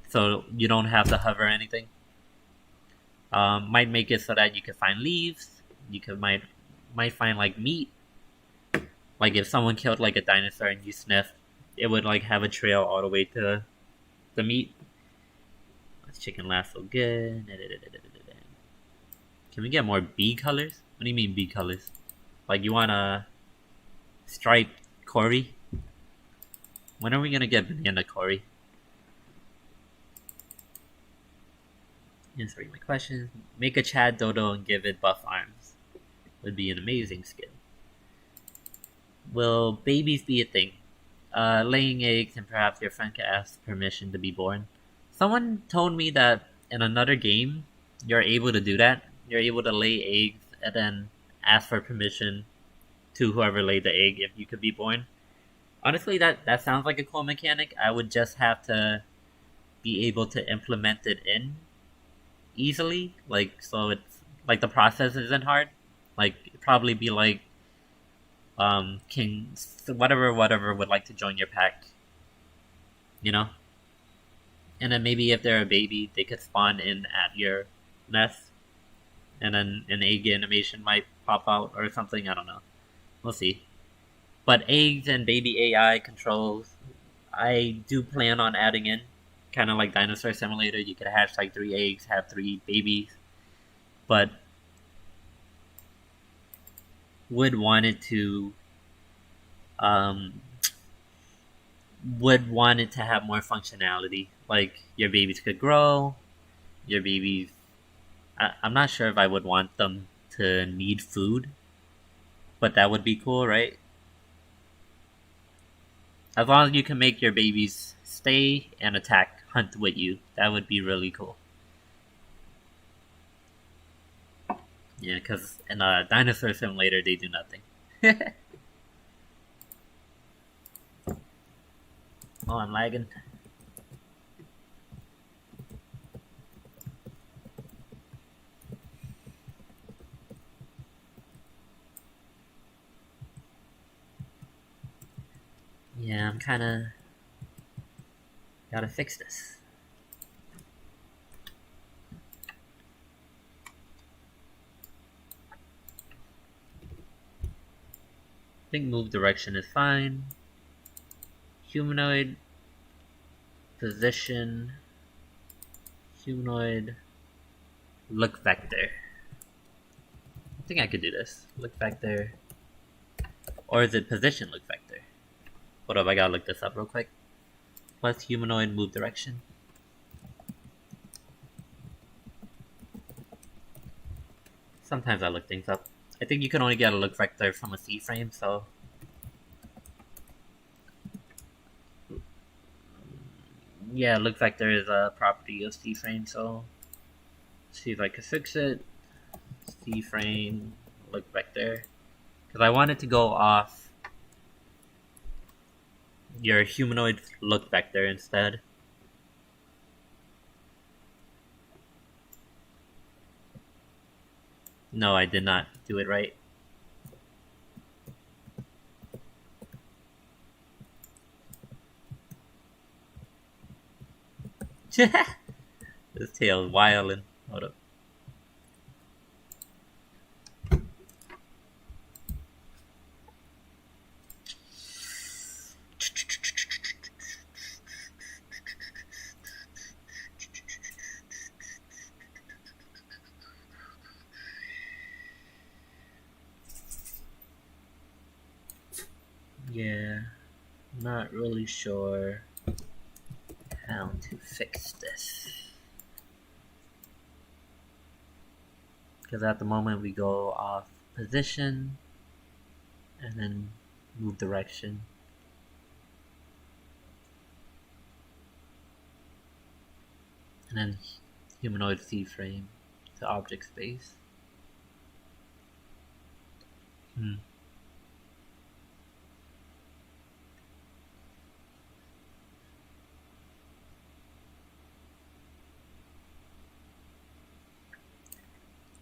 So you don't have to hover anything. Might make it so that you can find leaves. You might find like meat. Like if someone killed like a dinosaur and you sniff, it would like have a trail all the way to the meat. This chicken lasso good. Can we get more bee colors? What do you mean bee colors? Like you want a striped Cory? When are we gonna get banana Cory? Answering my questions. Make a Chad Dodo and give it buff arms. Would be an amazing skin. Will babies be a thing? Laying eggs and perhaps your friend can ask permission to be born. Someone told me that in another game, you're able to do that. You're able to lay eggs and then ask for permission to whoever laid the egg if you could be born. Honestly, that sounds like a cool mechanic. I would just have to be able to implement it in easily. Like, so it's like the process isn't hard. Like, it'd probably be like, can whatever would like to join your pack, you know? And then maybe if they're a baby, they could spawn in at your nest. and then an egg animation might pop out or something. I don't know. We'll see. But eggs and baby AI controls, I do plan on adding in, kind of like Dinosaur Simulator. You could hatch like 3 eggs, have 3 babies, but would want it to um, would want it to have more functionality. Like your babies could grow, your babies. I'm not sure if I would want them to need food, but that would be cool, right? As long as you can make your babies stay and attack, hunt with you, that would be really cool. Yeah, because in a Dinosaur Simulator, they do nothing. Oh, I'm lagging. Yeah, I'm kind of gotta fix this. I think move direction is fine. Humanoid position. Humanoid look vector. I think I could do this. Look vector. Or is it position look vector? Hold up, I gotta look this up real quick. Plus humanoid move direction. Sometimes I look things up. I think you can only get a look vector from a C-frame, so... Yeah, look vector is a property of C-frame, so... Let's see if I can fix it. C-frame, look vector. Because I want it to go off your humanoid look vector instead. No, I did not do it right. This tail is wildin'. Hold up. Yeah, not really sure how to fix this. Because at the moment we go off position and then move direction. And then humanoid C-frame to object space.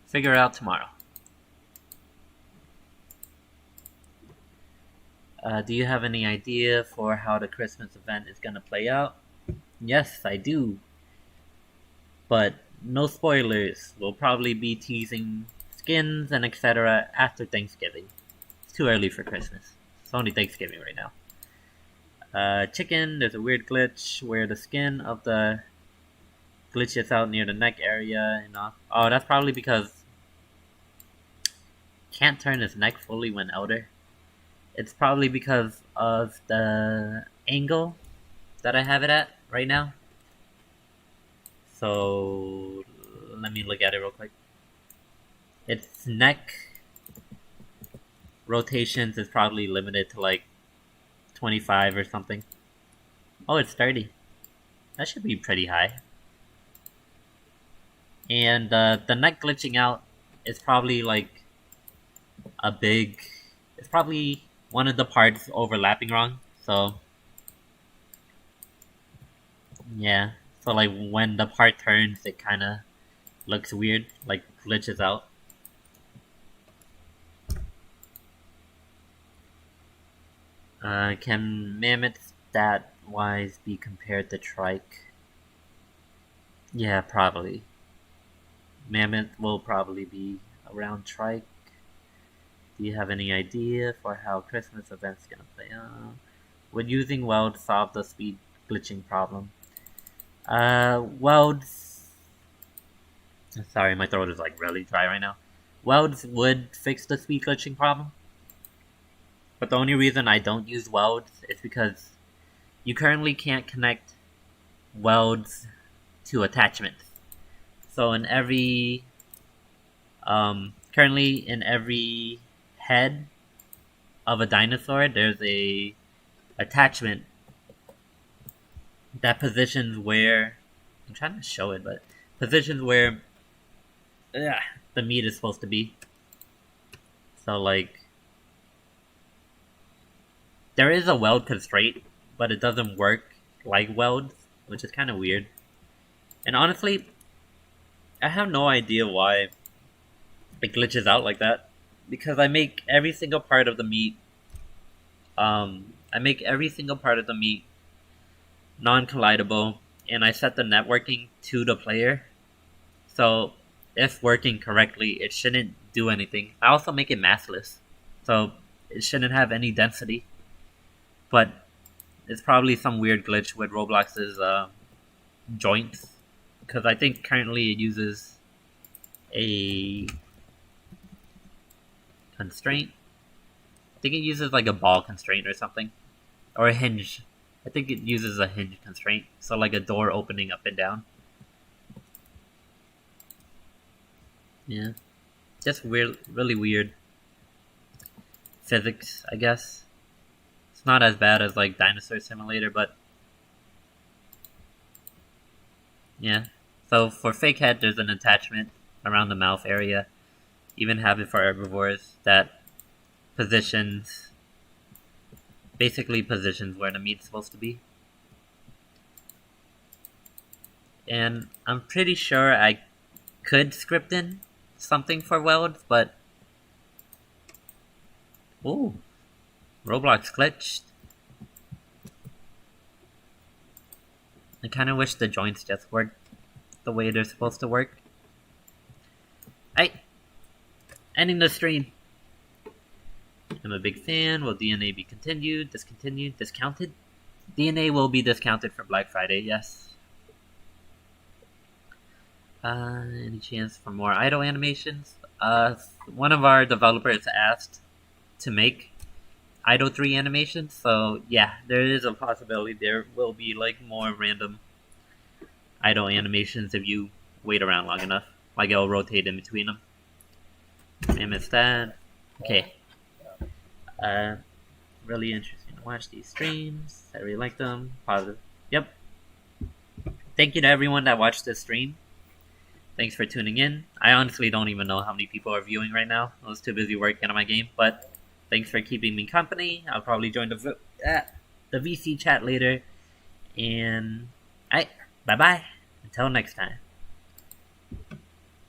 Figure it out tomorrow. Do you have any idea for how the Christmas event is going to play out? Yes, I do. But no spoilers. We'll probably be teasing skins and etc. after Thanksgiving. It's too early for Christmas. It's only Thanksgiving right now. Chicken, there's a weird glitch where the skin of the glitches out near the neck area. Oh, that's probably because can't turn his neck fully when outer. It's probably because of the angle that I have it at right now. So let me look at it real quick. Its neck rotations is probably limited to like 25 or something. Oh, it's 30. That should be pretty high. And the neck glitching out is probably like it's probably one of the parts overlapping wrong. So yeah, so like when the part turns, it kind of looks weird, like glitches out. Can Mammoth stat-wise be compared to Trike? Yeah, probably. Mammoth will probably be around Trike. Do you have any idea for how Christmas events gonna play out? Would using Weld solve the speed glitching problem? Welds. Sorry, my throat is like really dry right now. Welds would fix the speed glitching problem, but the only reason I don't use welds is because you currently can't connect welds to attachments. So in every currently in every head of a dinosaur, there's a attachment that positions where I'm trying to show it, but positions where the meat is supposed to be. So like there is a weld constraint, but it doesn't work like welds, which is kind of weird. And honestly, I have no idea why it glitches out like that, because I make every single part of the meat non-collidable, and I set the networking to the player. So if working correctly, it shouldn't do anything. I also make it massless, so it shouldn't have any density. But it's probably some weird glitch with Roblox's joints, because I think currently it uses a constraint. I think it uses like a ball constraint or something, or a hinge. I think it uses a hinge constraint, so like a door opening up and down. Yeah, just weird, really weird physics, I guess. It's not as bad as like Dinosaur Simulator, but yeah. So for fake head, there's an attachment around the mouth area. Even have it for herbivores that basically positions where the meat's supposed to be. And I'm pretty sure I could script in something for welds, but ooh, Roblox glitched. I kind of wish the joints just worked the way they're supposed to work. Ending the stream. I'm a big fan. Will DNA be continued, discontinued, discounted? DNA will be discounted for Black Friday, yes. Any chance for more idle animations? One of our developers asked to make idle 3 animations, so yeah, there is a possibility there will be like more random idle animations if you wait around long enough. Like it'll rotate in between them. I missed that. Okay. Really interesting to watch these streams. I really like them. Positive. Yep. Thank you to everyone that watched this stream. Thanks for tuning in. I honestly don't even know how many people are viewing right now. I was too busy working on my game, but thanks for keeping me company. I'll probably join the VC chat later. And bye bye. Until next time.